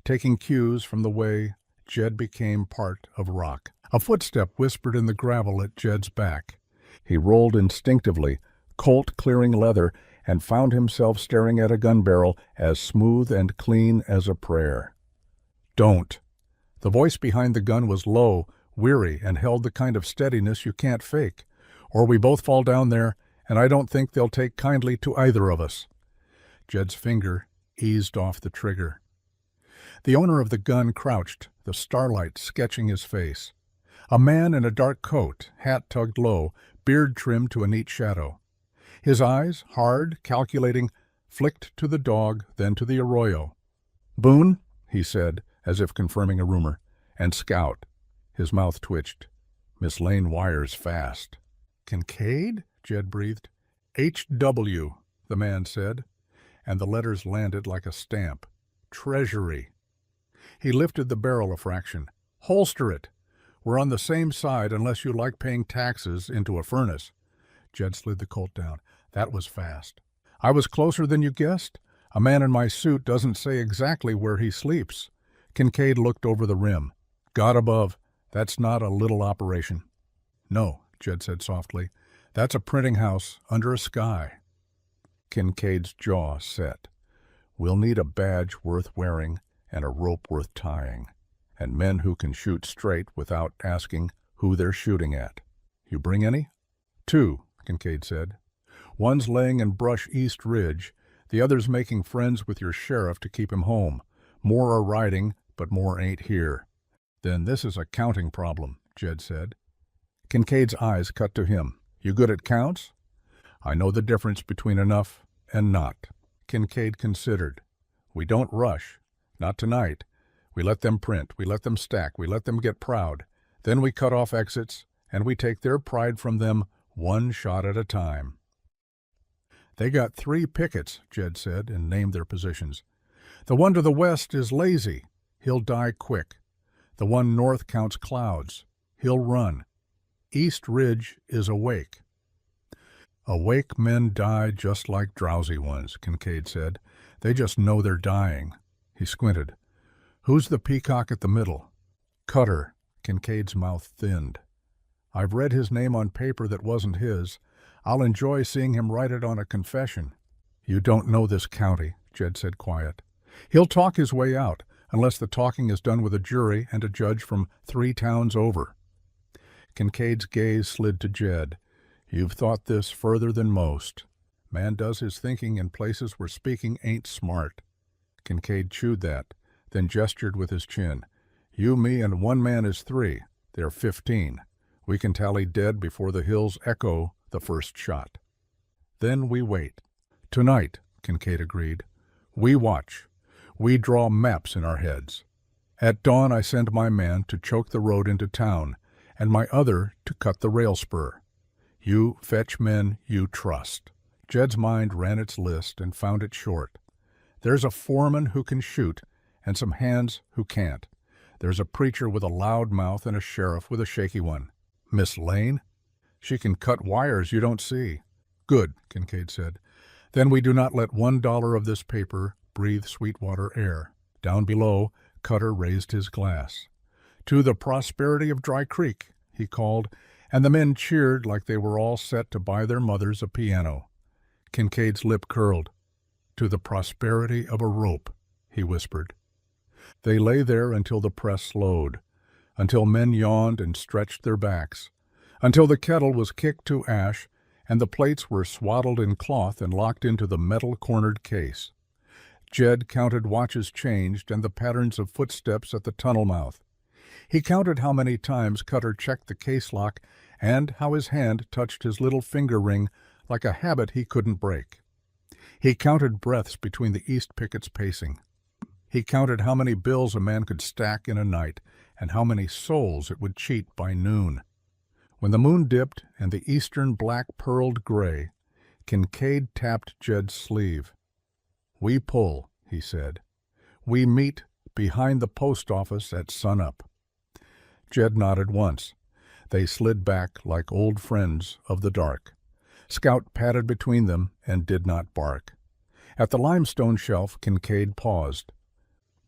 taking cues from the way Jed became part of rock. A footstep whispered in the gravel at Jed's back. He rolled instinctively, Colt clearing leather, and found himself staring at a gun barrel as smooth and clean as a prayer. "Don't." The voice behind the gun was low, weary, and held the kind of steadiness you can't fake. "Or we both fall down there, and I don't think they'll take kindly to either of us." Jed's finger eased off the trigger. The owner of the gun crouched, the starlight sketching his face. A man in a dark coat, hat tugged low, beard trimmed to a neat shadow. His eyes, hard, calculating, flicked to the dog, then to the arroyo. "Boone," he said, as if confirming a rumor, "and Scout." His mouth twitched. "Miss Lane wires fast." "Kincaid?" Jed breathed. "H.W.," the man said, and the letters landed like a stamp. "Treasury." He lifted the barrel a fraction. "Holster it. We're on the same side unless you like paying taxes into a furnace." Jed slid the Colt down. That was fast. "I was closer than you guessed? A man in my suit doesn't say exactly where he sleeps." Kincaid looked over the rim. "God above. That's not a little operation." "No," Jed said softly. "That's a printing house under a sky." Kincaid's jaw set. "We'll need a badge worth wearing and a rope worth tying, and men who can shoot straight without asking who they're shooting at. You bring any?" "2," Kincaid said. "One's laying in brush East Ridge. The other's making friends with your sheriff to keep him home. More are riding, but more ain't here." "Then this is a counting problem," Jed said. Kincaid's eyes cut to him. "You good at counts?" "I know the difference between enough and not." Kincaid considered. "We don't rush. Not tonight. We let them print. We let them stack. We let them get proud. Then we cut off exits, and we take their pride from them one shot at a time." "They got 3 pickets," Jed said, and named their positions. "The one to the west is lazy. He'll die quick. The one north counts clouds. He'll run. East Ridge is awake." Awake men die just like drowsy ones, Kincaid said. They just know they're dying. He squinted. Who's the peacock at the middle? Cutter. Kincaid's mouth thinned. I've read his name on paper that wasn't his. I'll enjoy seeing him write it on a confession. You don't know this county, Jed said quiet. He'll talk his way out, unless the talking is done with a jury and a judge from 3 towns over. Kincaid's gaze slid to Jed. You've thought this further than most. Man does his thinking in places where speaking ain't smart. Kincaid chewed that, then gestured with his chin. You, me, and 1 man is 3. They're 15. We can tally dead before the hills echo the first shot. Then we wait. Tonight, Kincaid agreed. We watch. We draw maps in our heads. At dawn I send my man to choke the road into town, and my other to cut the rail spur. You fetch men you trust. Jed's mind ran its list and found it short. There's a foreman who can shoot, and some hands who can't. There's a preacher with a loud mouth and a sheriff with a shaky one. Miss Lane? She can cut wires you don't see. Good, Kincaid said. Then we do not let $1 of this paper breathe Sweetwater air. Down below, Cutter raised his glass. To the prosperity of Dry Creek, he called, and the men cheered like they were all set to buy their mothers a piano. Kincaid's lip curled. To the prosperity of a rope, he whispered. They lay there until the press slowed, until men yawned and stretched their backs, until the kettle was kicked to ash and the plates were swaddled in cloth and locked into the metal-cornered case. Jed counted watches changed and the patterns of footsteps at the tunnel mouth. He counted how many times Cutter checked the case lock and how his hand touched his little finger ring like a habit he couldn't break. He counted breaths between the East pickets pacing. He counted how many bills a man could stack in a night and how many souls it would cheat by noon. When the moon dipped and the eastern black pearled gray, Kincaid tapped Jed's sleeve. We pull, he said. We meet behind the post office at sunup. Jed nodded once. They slid back like old friends of the dark. Scout padded between them and did not bark. At the limestone shelf, Kincaid paused.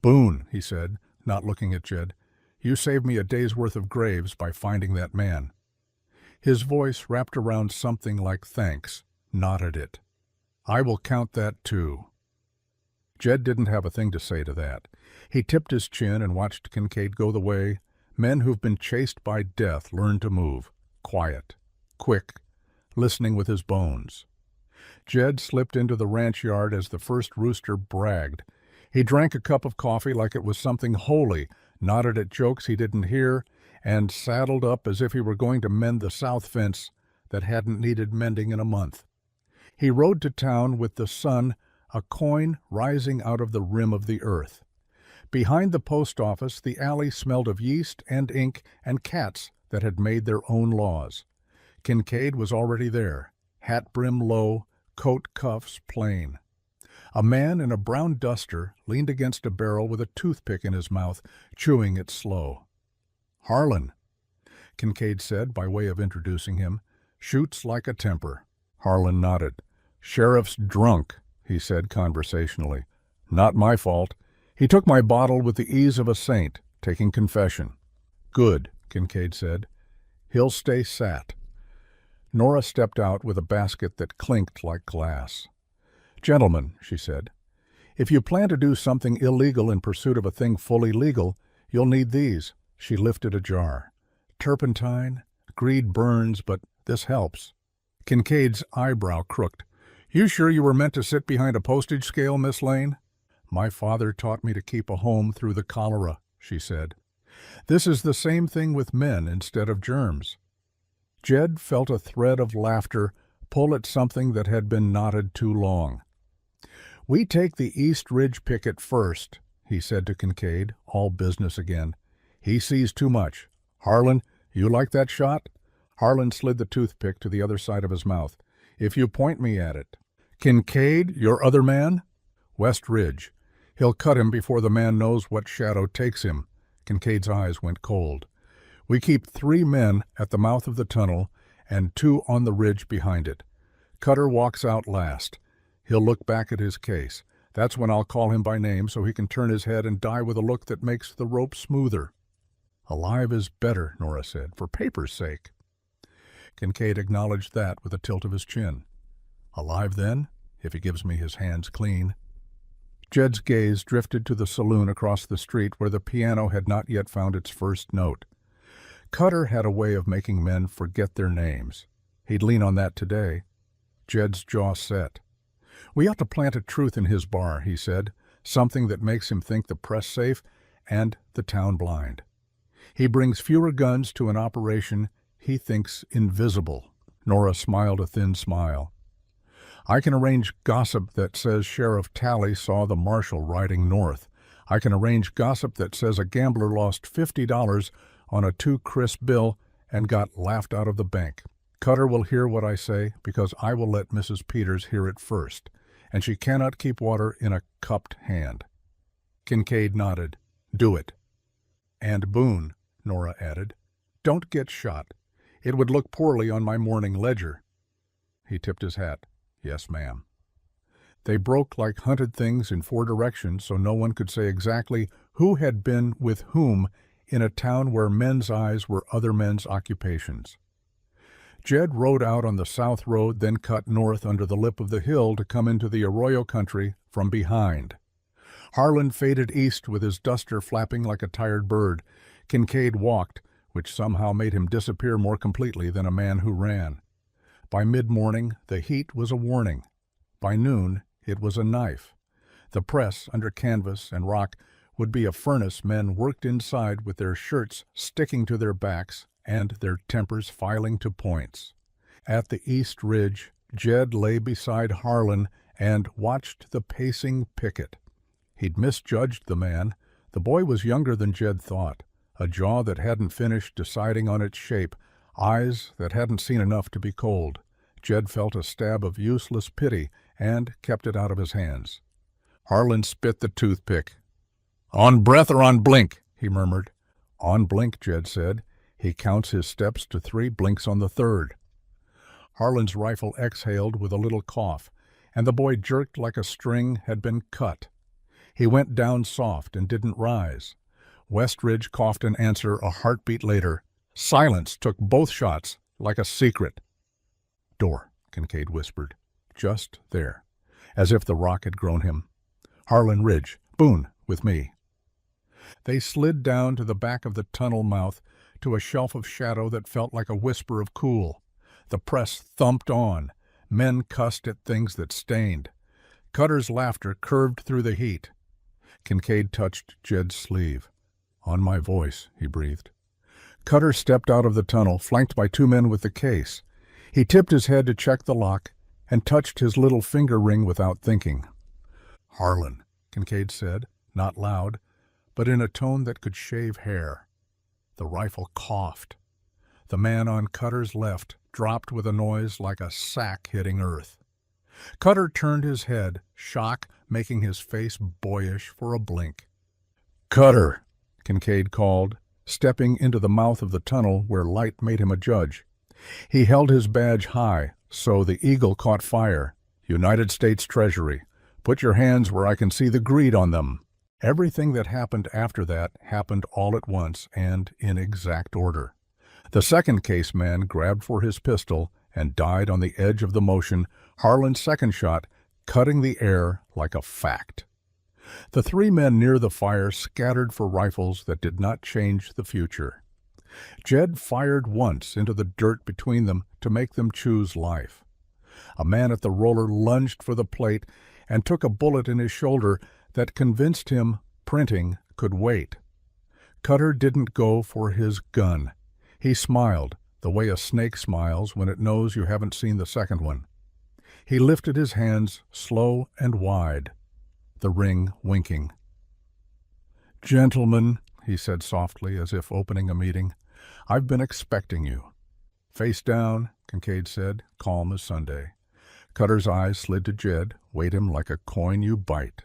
Boone, he said, not looking at Jed, you saved me a day's worth of graves by finding that man. His voice, wrapped around something like thanks, nodded it. I will count that too. Jed didn't have a thing to say to that. He tipped his chin and watched Kincaid go the way men who've been chased by death learn to move, quiet, quick, listening with his bones. Jed slipped into the ranch yard as the first rooster bragged. He drank a cup of coffee like it was something holy, nodded at jokes he didn't hear, and saddled up as if he were going to mend the south fence that hadn't needed mending in a month. He rode to town with the sun, a coin rising out of the rim of the earth. Behind the post office, the alley smelled of yeast and ink and cats that had made their own laws. Kincaid was already there, hat brim low, coat cuffs plain. A man in a brown duster leaned against a barrel with a toothpick in his mouth, chewing it slow. Harlan, Kincaid said by way of introducing him, shoots like a temper. Harlan nodded. Sheriff's drunk, he said conversationally. Not my fault. He took my bottle with the ease of a saint, taking confession. Good, Kincaid said. He'll stay sat. Nora stepped out with a basket that clinked like glass. Gentlemen, she said, if you plan to do something illegal in pursuit of a thing fully legal, you'll need these. She lifted a jar. Turpentine, greed burns, but this helps. Kincaid's eyebrow crooked. You sure you were meant to sit behind a postage scale, Miss Lane? My father taught me to keep a home through the cholera, she said. This is the same thing with men instead of germs. Jed felt a thread of laughter pull at something that had been knotted too long. We take the East Ridge picket first, he said to Kincaid, all business again. He sees too much. Harlan, you like that shot? Harlan slid the toothpick to the other side of his mouth. If you point me at it. Kincaid, your other man? West Ridge. He'll cut him before the man knows what shadow takes him. Kincaid's eyes went cold. We keep 3 men at the mouth of the tunnel and 2 on the ridge behind it. Cutter walks out last. He'll look back at his case. That's when I'll call him by name so he can turn his head and die with a look that makes the rope smoother. Alive is better, Nora said, for paper's sake. Kincaid acknowledged that with a tilt of his chin. Alive then, if he gives me his hands clean. Jed's gaze drifted to the saloon across the street where the piano had not yet found its first note. Cutter had a way of making men forget their names. He'd lean on that today. Jed's jaw set. We ought to plant a truth in his bar, he said, something that makes him think the press safe and the town blind. He brings fewer guns to an operation he thinks invisible. Nora smiled a thin smile. I can arrange gossip that says Sheriff Talley saw the marshal riding north. I can arrange gossip that says a gambler lost $50 on a 2-crisp bill and got laughed out of the bank. Cutter will hear what I say because I will let Mrs. Peters hear it first, and she cannot keep water in a cupped hand. Kincaid nodded. Do it. And Boone, Nora added, don't get shot. It would look poorly on my morning ledger. He tipped his hat. Yes, ma'am. They broke like hunted things in 4 directions so no one could say exactly who had been with whom in a town where men's eyes were other men's occupations. Jed rode out on the south road, then cut north under the lip of the hill to come into the Arroyo country from behind. Harlan faded east with his duster flapping like a tired bird. Kincaid walked, which somehow made him disappear more completely than a man who ran. By mid-morning, the heat was a warning. By noon, it was a knife. The press, under canvas and rock, would be a furnace men worked inside with their shirts sticking to their backs and their tempers filing to points. At the east ridge, Jed lay beside Harlan and watched the pacing picket. He'd misjudged the man. The boy was younger than Jed thought, a jaw that hadn't finished deciding on its shape, eyes that hadn't seen enough to be cold. Jed felt a stab of useless pity and kept it out of his hands. Harlan spit the toothpick. On breath or on blink, he murmured. On blink, Jed said. He counts his steps to 3, blinks on the 3rd. Harlan's rifle exhaled with a little cough, and the boy jerked like a string had been cut. He went down soft and didn't rise. Westridge coughed an answer a heartbeat later. Silence took both shots like a secret. Door, Kincaid whispered. Just there, as if the rock had grown him. Harlan Ridge. Boone, with me. They slid down to the back of the tunnel mouth to a shelf of shadow that felt like a whisper of cool. The press thumped on. Men cussed at things that stained. Cutter's laughter curved through the heat. Kincaid touched Jed's sleeve. On my voice, he breathed. Cutter stepped out of the tunnel, flanked by 2 men with the case. He tipped his head to check the lock and touched his little finger ring without thinking. Harlan, Kincaid said, not loud, but in a tone that could shave hair. The rifle coughed. The man on Cutter's left dropped with a noise like a sack hitting earth. Cutter turned his head, shock making his face boyish for a blink. Cutter, Kincaid called, stepping into the mouth of the tunnel where light made him a judge. He held his badge high, so the eagle caught fire. United States Treasury. Put your hands where I can see the greed on them. Everything that happened after that happened all at once and in exact order. The second case man grabbed for his pistol and died on the edge of the motion, Harlan's second shot cutting the air like a fact. The 3 men near the fire scattered for rifles that did not change the future. Jed fired once into the dirt between them to make them choose life. A man at the roller lunged for the plate and took a bullet in his shoulder that convinced him printing could wait. Cutter didn't go for his gun. He smiled, the way a snake smiles when it knows you haven't seen the second one. He lifted his hands slow and wide, the ring winking. Gentlemen, he said softly as if opening a meeting, I've been expecting you. Face down, Kincaid said, calm as Sunday. Cutter's eyes slid to Jed, weighed him like a coin you bite.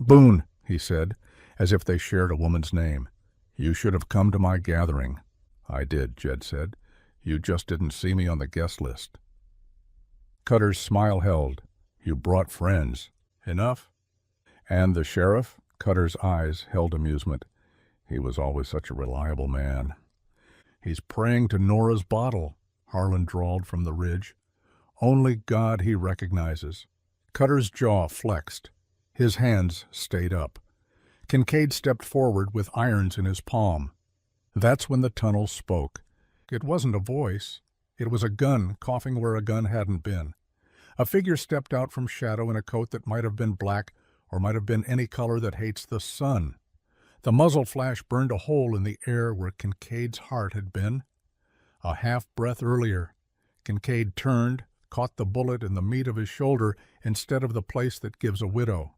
Boone, he said, as if they shared a woman's name. You should have come to my gathering. I did, Jed said. You just didn't see me on the guest list. Cutter's smile held. "You brought friends. Enough?" "And the sheriff?" Cutter's eyes held amusement. He was always such a reliable man. "He's praying to Nora's bottle," Harlan drawled from the ridge. "Only God he recognizes." Cutter's jaw flexed. His hands stayed up. Kincaid stepped forward with irons in his palm. That's when the tunnel spoke. It wasn't a voice. It was a gun coughing where a gun hadn't been. A figure stepped out from shadow in a coat that might have been black or might have been any color that hates the sun. The muzzle flash burned a hole in the air where Kincaid's heart had been. A half-breath earlier, Kincaid turned, caught the bullet in the meat of his shoulder instead of the place that gives a widow.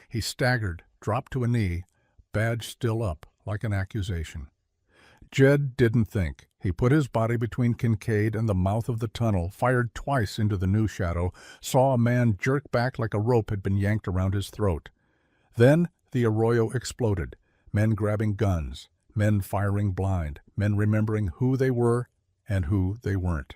He staggered, dropped to a knee, badge still up, like an accusation. Jed didn't think. He put his body between Kincaid and the mouth of the tunnel, fired twice into the new shadow, saw a man jerk back like a rope had been yanked around his throat. Then the arroyo exploded, men grabbing guns, men firing blind, men remembering who they were and who they weren't.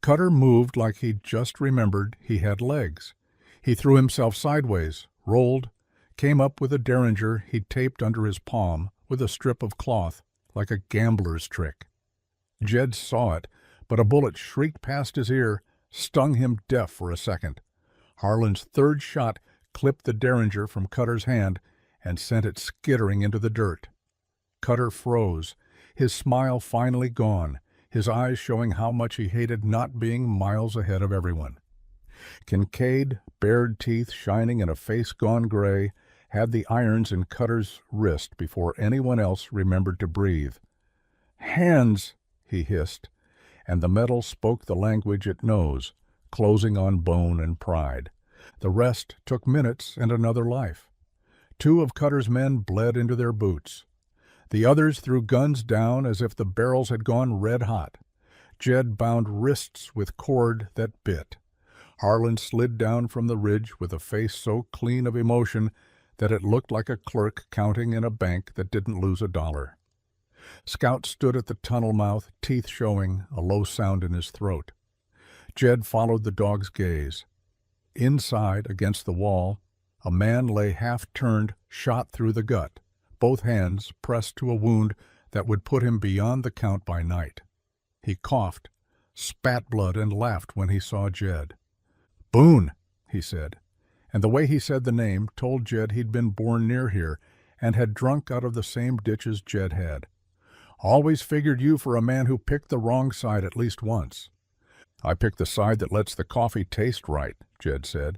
Cutter moved like he'd just remembered he had legs. He threw himself sideways, rolled, came up with a derringer he'd taped under his palm with a strip of cloth, like a gambler's trick. Jed saw it, but a bullet shrieked past his ear, stung him deaf for a second. Harlan's third shot clipped the derringer from Cutter's hand and sent it skittering into the dirt. Cutter froze, his smile finally gone, his eyes showing how much he hated not being miles ahead of everyone. Kincaid, bared teeth shining in a face gone gray, had the irons in Cutter's wrist before anyone else remembered to breathe. "Hands!" he hissed, and the metal spoke the language it knows, closing on bone and pride. The rest took minutes and another life. 2 of Cutter's men bled into their boots. The others threw guns down as if the barrels had gone red hot. Jed bound wrists with cord that bit. Harlan slid down from the ridge with a face so clean of emotion that it looked like a clerk counting in a bank that didn't lose $1. Scout stood at the tunnel mouth, teeth showing, a low sound in his throat. Jed followed the dog's gaze. Inside, against the wall, a man lay half-turned, shot through the gut, both hands pressed to a wound that would put him beyond the count by night. He coughed, spat blood, and laughed when he saw Jed. "Boone," he said, and the way he said the name told Jed he'd been born near here and had drunk out of the same ditches Jed had. "Always figured you for a man who picked the wrong side at least once." "I picked the side that lets the coffee taste right," Jed said.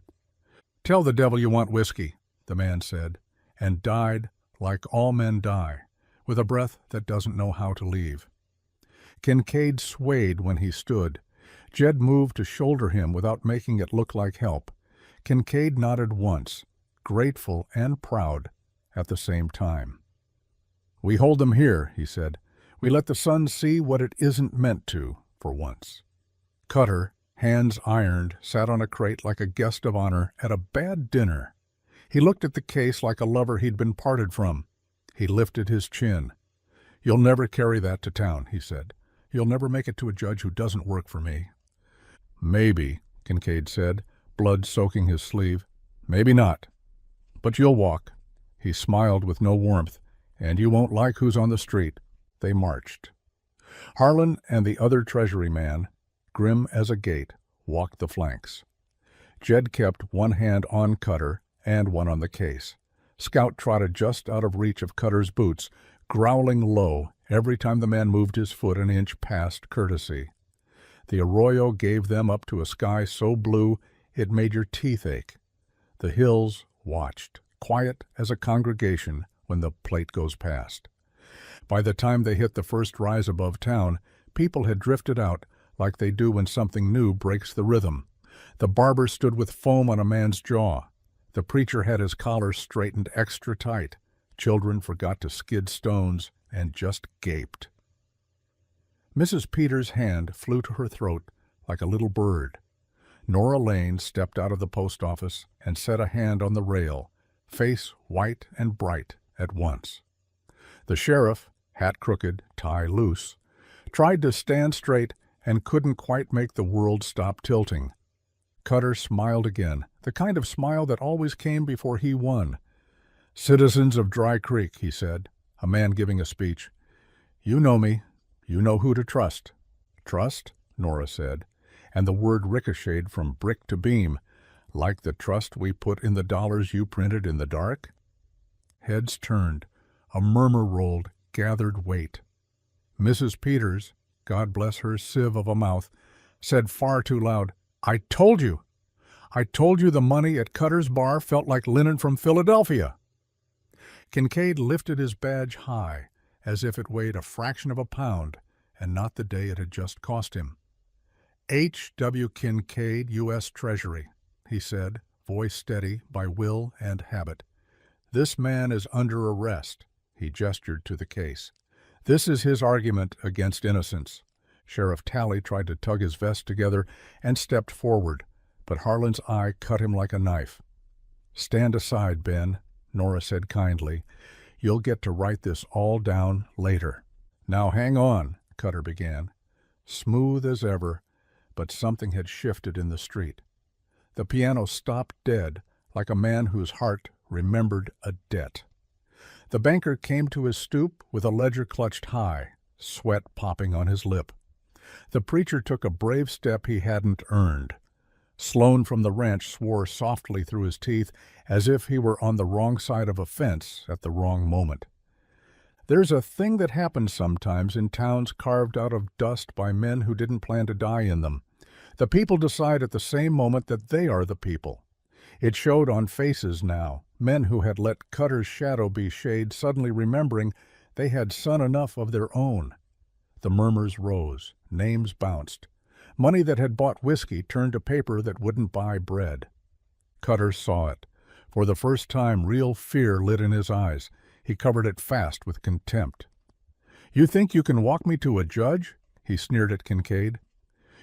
"Tell the devil you want whiskey," the man said, and died like all men die, with a breath that doesn't know how to leave. Kincaid swayed when he stood. Jed moved to shoulder him without making it look like help. Kincaid nodded once, grateful and proud at the same time. "We hold them here," he said. "We let the sun see what it isn't meant to, for once." Cutter, hands ironed, sat on a crate like a guest of honor at a bad dinner. He looked at the case like a lover he'd been parted from. He lifted his chin. "You'll never carry that to town," he said. "You'll never make it to a judge who doesn't work for me." "Maybe," Kincaid said, blood soaking his sleeve. "Maybe not. But you'll walk." He smiled with no warmth. "And you won't like who's on the street." They marched. Harlan and the other Treasury man, grim as a gate, walked the flanks. Jed kept one hand on Cutter and one on the case. Scout trotted just out of reach of Cutter's boots, growling low every time the man moved his foot an inch past courtesy. The arroyo gave them up to a sky so blue it made your teeth ache. The hills watched, quiet as a congregation when the plate goes past. By the time they hit the first rise above town, people had drifted out like they do when something new breaks the rhythm. The barber stood with foam on a man's jaw. The preacher had his collar straightened extra tight. Children forgot to skid stones and just gaped. Mrs. Peters' hand flew to her throat like a little bird. Nora Lane stepped out of the post office and set a hand on the rail, face white and bright at once. The sheriff, hat crooked, tie loose, tried to stand straight and couldn't quite make the world stop tilting. Cutter smiled again, the kind of smile that always came before he won. "Citizens of Dry Creek," he said, a man giving a speech. "You know me. You know who to trust." "Trust?" Nora said, and the word ricocheted from brick to beam. "Like the trust we put in the dollars you printed in the dark?" Heads turned. A murmur rolled, gathered weight. Mrs. Peters, God bless her sieve of a mouth, said far too loud, "I told you! I told you the money at Cutter's bar felt like linen from Philadelphia." Kincaid lifted his badge high, as if it weighed a fraction of a pound, and not the day it had just cost him. "H. W. Kincaid, U.S. Treasury," he said, voice steady by will and habit. "This man is under arrest." He gestured to the case. "This is his argument against innocence." Sheriff Talley tried to tug his vest together and stepped forward, but Harlan's eye cut him like a knife. "Stand aside, Ben," Nora said kindly. "You'll get to write this all down later." "Now hang on," Cutter began. Smooth as ever, but something had shifted in the street. The piano stopped dead, like a man whose heart remembered a debt. The banker came to his stoop with a ledger clutched high, sweat popping on his lip. The preacher took a brave step he hadn't earned. Sloan from the ranch swore softly through his teeth, as if he were on the wrong side of a fence at the wrong moment. There's a thing that happens sometimes in towns carved out of dust by men who didn't plan to die in them. The people decide at the same moment that they are the people. It showed on faces now, men who had let Cutter's shadow be shade suddenly remembering they had son enough of their own. The murmurs rose, names bounced. Money that had bought whiskey turned to paper that wouldn't buy bread. Cutter saw it. For the first time real fear lit in his eyes. He covered it fast with contempt. "You think you can walk me to a judge?" he sneered at Kincaid.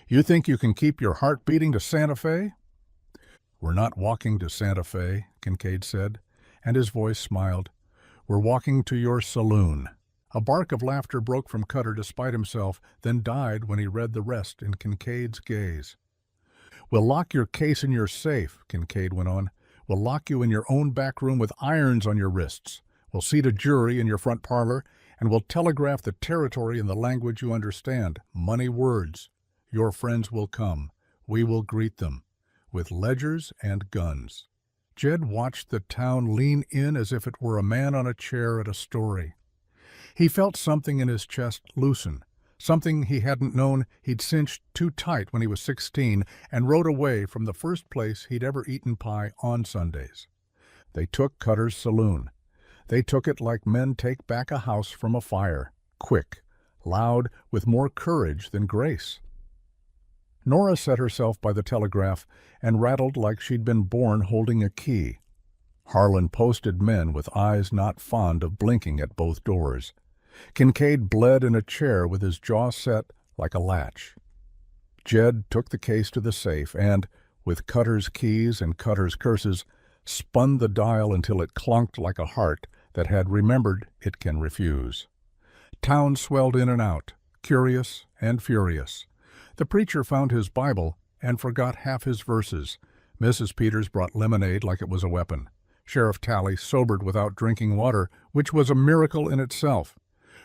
"You think you can keep your heart beating to Santa Fe?" "We're not walking to Santa Fe," Kincaid said, and his voice smiled. "We're walking to your saloon." A bark of laughter broke from Cutter despite himself, then died when he read the rest in Kincaid's gaze. "We'll lock your case in your safe," Kincaid went on. "We'll lock you in your own back room with irons on your wrists. We'll seat a jury in your front parlor, and we'll telegraph the territory in the language you understand, money words. Your friends will come. We will greet them. With ledgers and guns." Jed watched the town lean in as if it were a man on a chair at a story. He felt something in his chest loosen, something he hadn't known he'd cinched too tight when he was 16 and rode away from the first place he'd ever eaten pie on Sundays. They took Cutter's saloon. They took it like men take back a house from a fire, quick, loud, with more courage than grace. Nora set herself by the telegraph and rattled like she'd been born holding a key. Harlan posted men with eyes not fond of blinking at both doors. Kincaid bled in a chair with his jaw set like a latch. Jed took the case to the safe and, with Cutter's keys and Cutter's curses, spun the dial until it clunked like a heart that had remembered it can refuse. Town swelled in and out, curious and furious. The preacher found his Bible and forgot half his verses. Mrs. Peters brought lemonade like it was a weapon. Sheriff Talley sobered without drinking water, which was a miracle in itself.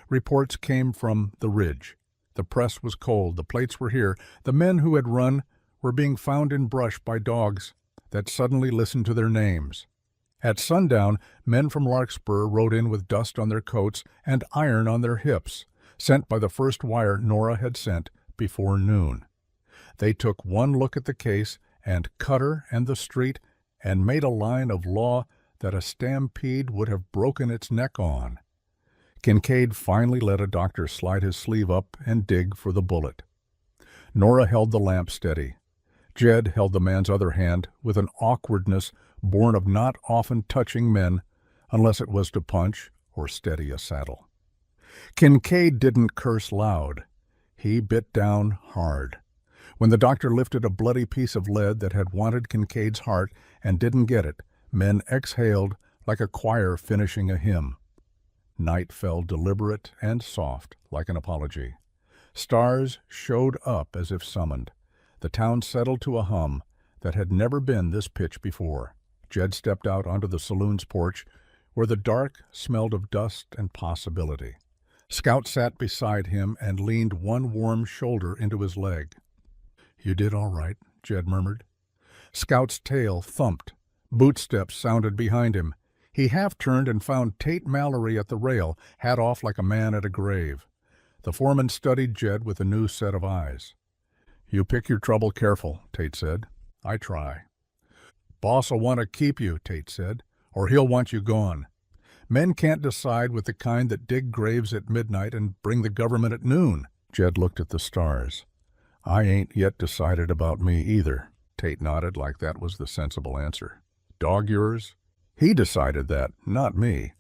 Reports came from the Ridge. The press was cold, the plates were here. The men who had run were being found in brush by dogs that suddenly listened to their names. At sundown, men from Larkspur rode in with dust on their coats and iron on their hips, sent by the first wire Nora had sent before noon. They took one look at the case and Cutter and the street and made a line of law that a stampede would have broken its neck on. Kincaid finally let a doctor slide his sleeve up and dig for the bullet. Nora held the lamp steady. Jed held the man's other hand with an awkwardness born of not often touching men unless it was to punch or steady a saddle. Kincaid didn't curse loud. He bit down hard. When the doctor lifted a bloody piece of lead that had wanted Kincaid's heart and didn't get it, men exhaled like a choir finishing a hymn. Night fell deliberate and soft like an apology. Stars showed up as if summoned. The town settled to a hum. that had never been this pitch before. Jed stepped out onto the saloon's porch, where the dark smelled of dust and possibility. Scout sat beside him and leaned one warm shoulder into his leg. "You did all right," Jed murmured. Scout's tail thumped. Boot steps sounded behind him. He half-turned and found Tate Mallory at the rail, hat off like a man at a grave. The foreman studied Jed with a new set of eyes. "You pick your trouble careful," Tate said. "I try." "Boss'll want to keep you," Tate said, "or he'll want you gone. Men can't decide with the kind that dig graves at midnight and bring the government at noon." Jed looked at the stars. "I ain't yet decided about me either." Tate nodded like that was the sensible answer. "Dog yours?" "He decided that, not me."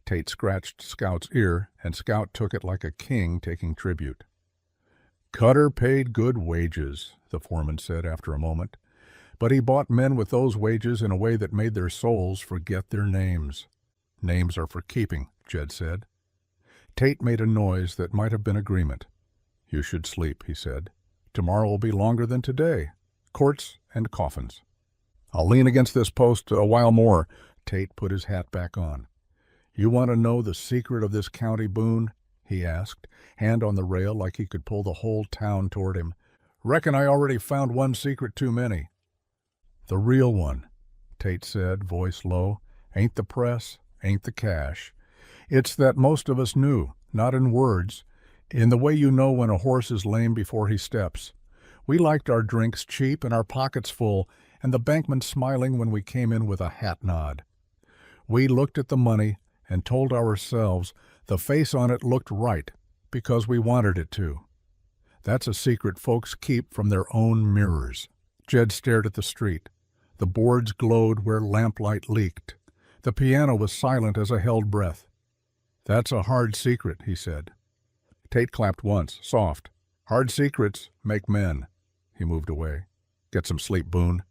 Tate scratched Scout's ear, and Scout took it like a king taking tribute. "Cutter paid good wages," the foreman said after a moment, "but he bought men with those wages in a way that made their souls forget their names." "Names are for keeping," Jed said. Tate made a noise that might have been agreement. "You should sleep," he said. "Tomorrow will be longer than today. Courts and coffins." "I'll lean against this post a while more." Tate put his hat back on. "You want to know the secret of this county, Boone?" he asked, hand on the rail like he could pull the whole town toward him. "Reckon I already found one secret too many." "The real one," Tate said, voice low, "ain't the press, ain't the cash. It's that most of us knew, not in words, in the way you know when a horse is lame before he steps. We liked our drinks cheap and our pockets full, and the bankman smiling when we came in with a hat nod. We looked at the money and told ourselves the face on it looked right because we wanted it to. That's a secret folks keep from their own mirrors." Jed stared at the street. The boards glowed where lamplight leaked. The piano was silent as a held breath. "That's a hard secret," he said. Tate clapped once, soft. "Hard secrets make men." He moved away. "Get some sleep, Boone."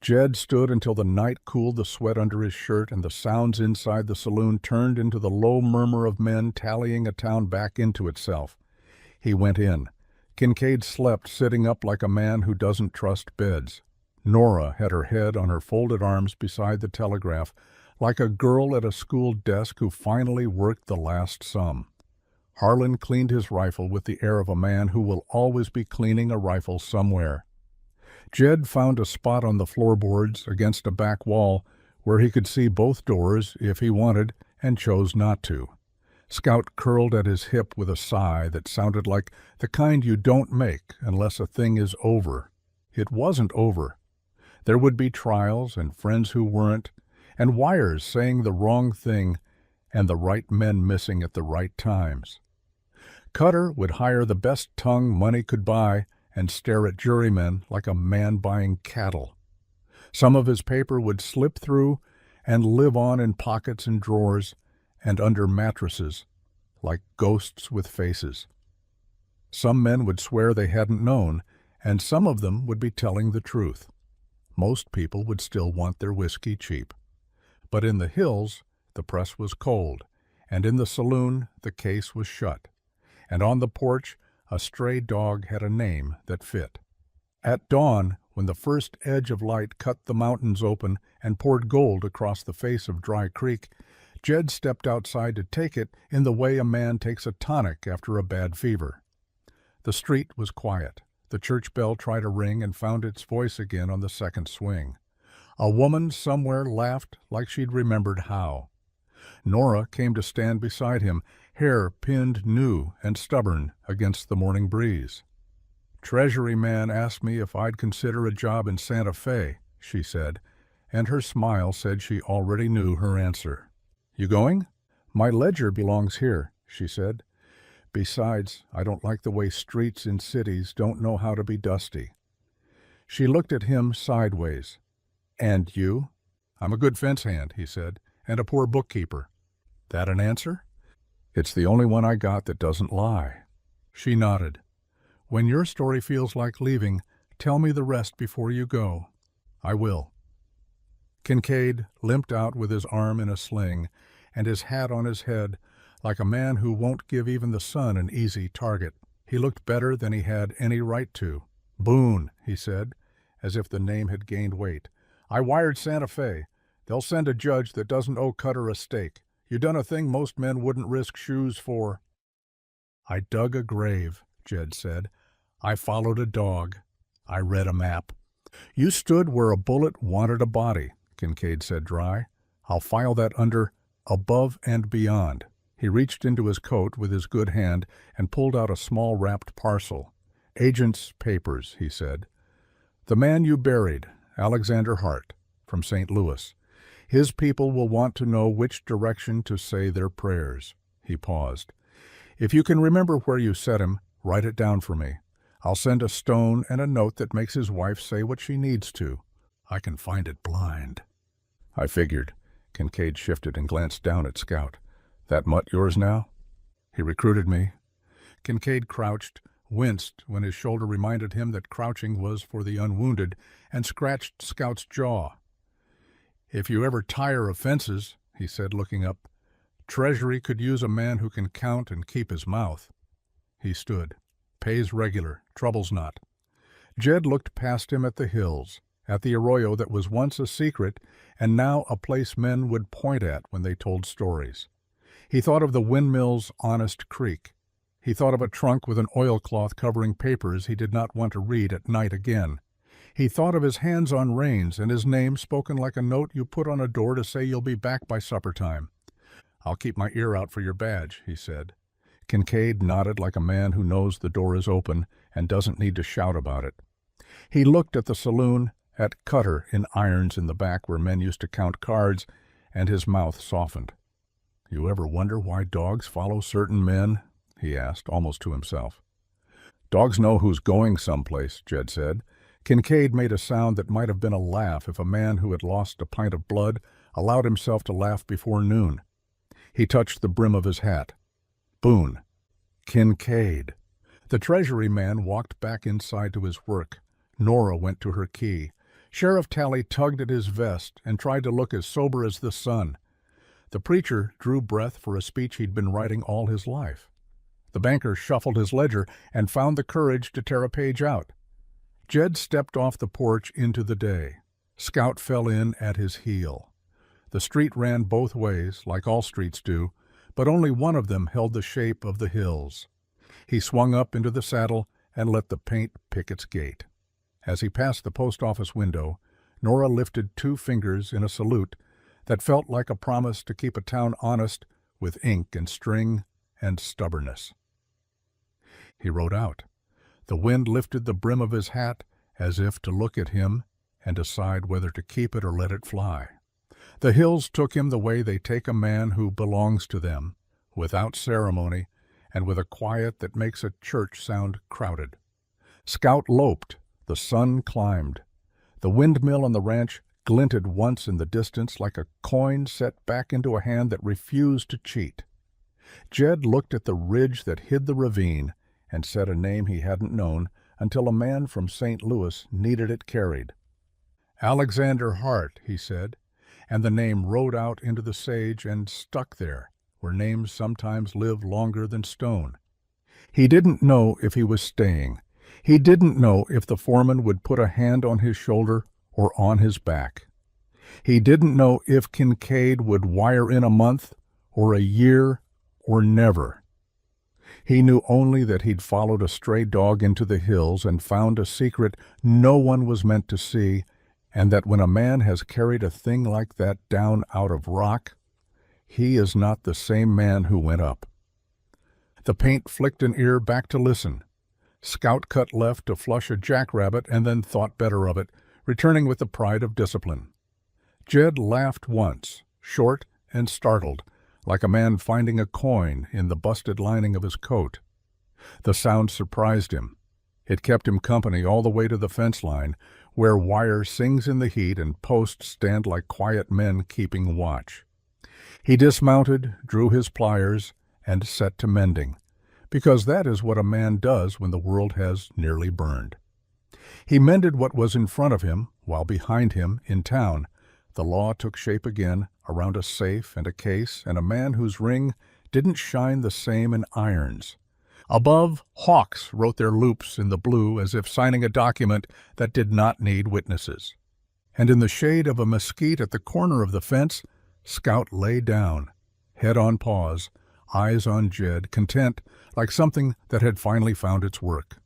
Jed stood until the night cooled the sweat under his shirt and the sounds inside the saloon turned into the low murmur of men tallying a town back into itself. He went in. Kincaid slept sitting up like a man who doesn't trust beds. Nora had her head on her folded arms beside the telegraph, like a girl at a school desk who finally worked the last sum. Harlan cleaned his rifle with the air of a man who will always be cleaning a rifle somewhere. Jed found a spot on the floorboards against a back wall where he could see both doors if he wanted and chose not to. Scout curled at his hip with a sigh that sounded like the kind you don't make unless a thing is over. It wasn't over. There would be trials and friends who weren't, and wires saying the wrong thing, and the right men missing at the right times. Cutter would hire the best tongue money could buy and stare at jurymen like a man buying cattle. Some of his paper would slip through and live on in pockets and drawers and under mattresses, like ghosts with faces. Some men would swear they hadn't known, and some of them would be telling the truth. Most people would still want their whiskey cheap. But in the hills, the press was cold, and in the saloon, the case was shut. And on the porch, a stray dog had a name that fit. At dawn, when the first edge of light cut the mountains open and poured gold across the face of Dry Creek, Jed stepped outside to take it in the way a man takes a tonic after a bad fever. The street was quiet. The church bell tried a ring and found its voice again on the second swing. A woman somewhere laughed like she'd remembered how. Nora came to stand beside him, hair pinned new and stubborn against the morning breeze. "Treasury man asked me if I'd consider a job in Santa Fe," she said, and her smile said she already knew her answer. "You going?" "My ledger belongs here," she said. "Besides, I don't like the way streets in cities don't know how to be dusty." She looked at him sideways. "And you?" "I'm a good fence hand," he said, "and a poor bookkeeper." "That an answer?" "It's the only one I got that doesn't lie." She nodded. "When your story feels like leaving, tell me the rest before you go." "I will." Kincaid limped out with his arm in a sling and his hat on his head, like a man who won't give even the sun an easy target. He looked better than he had any right to. "Boone," he said, as if the name had gained weight. "I wired Santa Fe. They'll send a judge that doesn't owe Cutter a steak. You done a thing most men wouldn't risk shoes for." "I dug a grave," Jed said. "I followed a dog. I read a map." "You stood where a bullet wanted a body," Kincaid said dry. "I'll file that under above and beyond." He reached into his coat with his good hand and pulled out a small wrapped parcel. "Agent's papers," he said. "The man you buried, Alexander Hart, from St. Louis. His people will want to know which direction to say their prayers." He paused. "If you can remember where you set him, write it down for me. I'll send a stone and a note that makes his wife say what she needs to. I can find it blind." "I figured." Kincaid shifted and glanced down at Scout. "That mutt yours now?" "He recruited me." Kincaid crouched, winced when his shoulder reminded him that crouching was for the unwounded, and scratched Scout's jaw. "If you ever tire of fences," he said, looking up, "Treasury could use a man who can count and keep his mouth." He stood. "Pays regular, trouble's not." Jed looked past him at the hills, at the arroyo that was once a secret and now a place men would point at when they told stories. He thought of the windmill's honest creek. He thought of a trunk with an oilcloth covering papers he did not want to read at night again. He thought of his hands on reins and his name spoken like a note you put on a door to say you'll be back by supper time. "I'll keep my ear out for your badge," he said. Kincaid nodded like a man who knows the door is open and doesn't need to shout about it. He looked at the saloon, at Cutter in irons in the back where men used to count cards, and his mouth softened. "You ever wonder why dogs follow certain men?" he asked, almost to himself. "Dogs know who's going someplace," Jed said. Kincaid made a sound that might have been a laugh if a man who had lost a pint of blood allowed himself to laugh before noon. He touched the brim of his hat. "Boone." "Kincaid." The Treasury man walked back inside to his work. Nora went to her key. Sheriff Talley tugged at his vest and tried to look as sober as the sun. The preacher drew breath for a speech he'd been writing all his life. The banker shuffled his ledger and found the courage to tear a page out. Jed stepped off the porch into the day. Scout fell in at his heel. The street ran both ways, like all streets do, but only one of them held the shape of the hills. He swung up into the saddle and let the paint pick its gait. As he passed the post office window, Nora lifted 2 fingers in a salute that felt like a promise to keep a town honest with ink and string and stubbornness. He rode out. The wind lifted the brim of his hat as if to look at him and decide whether to keep it or let it fly. The hills took him the way they take a man who belongs to them, without ceremony and with a quiet that makes a church sound crowded. Scout loped. The sun climbed. The windmill on the ranch glinted once in the distance like a coin set back into a hand that refused to cheat. Jed looked at the ridge that hid the ravine and said a name he hadn't known until a man from St. Louis needed it carried. "Alexander Hart," he said, and the name rode out into the sage and stuck there, where names sometimes live longer than stone. He didn't know if he was staying. He didn't know if the foreman would put a hand on his shoulder or on his back. He didn't know if Kincaid would wire in a month or a year or never. He knew only that he'd followed a stray dog into the hills and found a secret no one was meant to see, and that when a man has carried a thing like that down out of rock, he is not the same man who went up. The paint flicked an ear back to listen. Scout cut left to flush a jackrabbit and then thought better of it, returning with the pride of discipline. Jed laughed once, short and startled, like a man finding a coin in the busted lining of his coat. The sound surprised him. It kept him company all the way to the fence line, where wire sings in the heat and posts stand like quiet men keeping watch. He dismounted, drew his pliers, and set to mending, because that is what a man does when the world has nearly burned. He mended what was in front of him, while behind him, in town, the law took shape again around a safe and a case and a man whose ring didn't shine the same in irons. Above, hawks wrote their loops in the blue as if signing a document that did not need witnesses. And in the shade of a mesquite at the corner of the fence, Scout lay down, head on paws, eyes on Jed, content like something that had finally found its work.